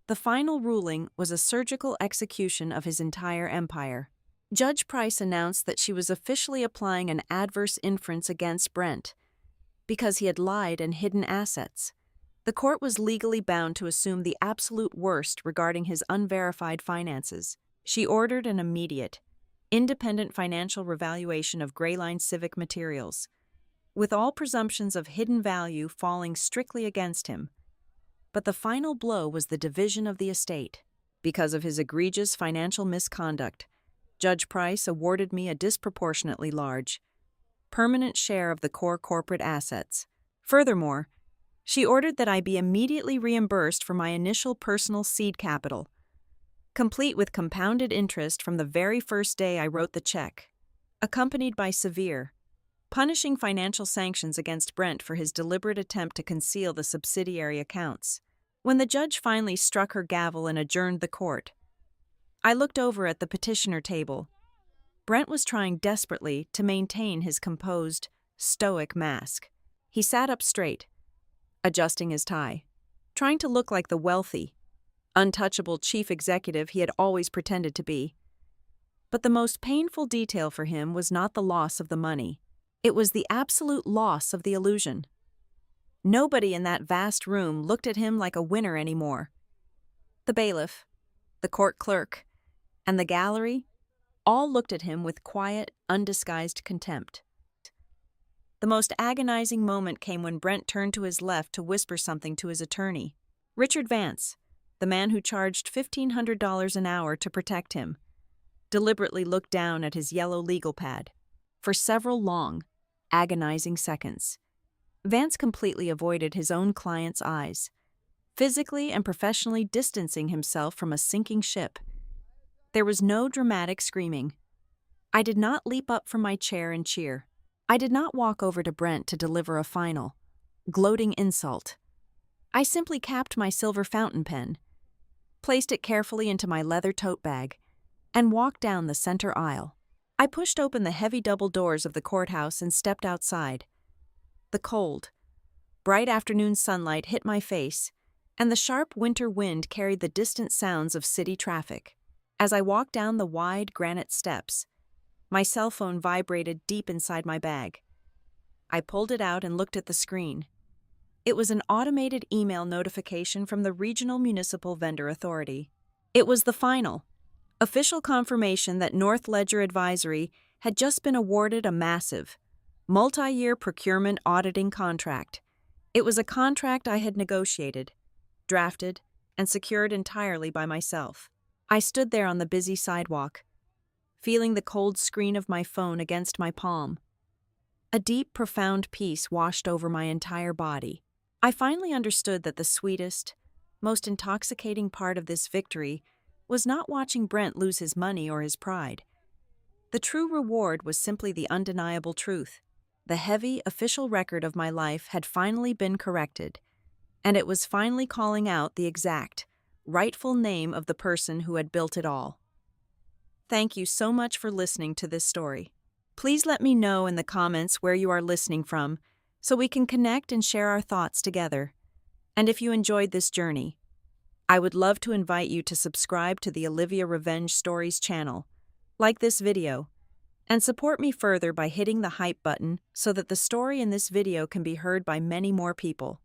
[SPEAKER 1] The final ruling was a surgical execution of his entire empire. Judge Price announced that she was officially applying an adverse inference against Brent because he had lied and hidden assets. The court was legally bound to assume the absolute worst regarding his unverified finances. She ordered an immediate, independent financial revaluation of Grayline Civic Materials, with all presumptions of hidden value falling strictly against him. But the final blow was the division of the estate. Because of his egregious financial misconduct, Judge Price awarded me a disproportionately large, permanent share of the core corporate assets. Furthermore, she ordered that I be immediately reimbursed for my initial personal seed capital, complete with compounded interest from the very first day I wrote the check, accompanied by severe, punishing financial sanctions against Brent for his deliberate attempt to conceal the subsidiary accounts. When the judge finally struck her gavel and adjourned the court, I looked over at the petitioner table. Brent was trying desperately to maintain his composed, stoic mask. He sat up straight, adjusting his tie, trying to look like the wealthy, untouchable chief executive he had always pretended to be. But the most painful detail for him was not the loss of the money. It was the absolute loss of the illusion. Nobody in that vast room looked at him like a winner anymore. The bailiff, the court clerk, and the gallery all looked at him with quiet, undisguised contempt. The most agonizing moment came when Brent turned to his left to whisper something to his attorney. Richard Vance, the man who charged $1,500 an hour to protect him, deliberately looked down at his yellow legal pad. For several long, agonizing seconds, Vance completely avoided his own client's eyes, physically and professionally distancing himself from a sinking ship. There was no dramatic screaming. I did not leap up from my chair and cheer. I did not walk over to Brent to deliver a final, gloating insult. I simply capped my silver fountain pen, placed it carefully into my leather tote bag, and walked down the center aisle. I pushed open the heavy double doors of the courthouse and stepped outside. The cold, bright afternoon sunlight hit my face, and the sharp winter wind carried the distant sounds of city traffic. As I walked down the wide granite steps, my cell phone vibrated deep inside my bag. I pulled it out and looked at the screen. It was an automated email notification from the Regional Municipal Vendor Authority. It was the final, official confirmation that North Ledger Advisory had just been awarded a massive, multi-year procurement auditing contract. It was a contract I had negotiated, drafted, and secured entirely by myself. I stood there on the busy sidewalk, feeling the cold screen of my phone against my palm. A deep, profound peace washed over my entire body. I finally understood that the sweetest, most intoxicating part of this victory was not watching Brent lose his money or his pride. The true reward was simply the undeniable truth. The heavy, official record of my life had finally been corrected, and it was finally calling out the exact, rightful name of the person who had built it all. Thank you so much for listening to this story. Please let me know in the comments where you are listening from so we can connect and share our thoughts together. And if you enjoyed this journey, I would love to invite you to subscribe to the Olivia Revenge Stories channel, like this video, and support me further by hitting the hype button so that the story in this video can be heard by many more people.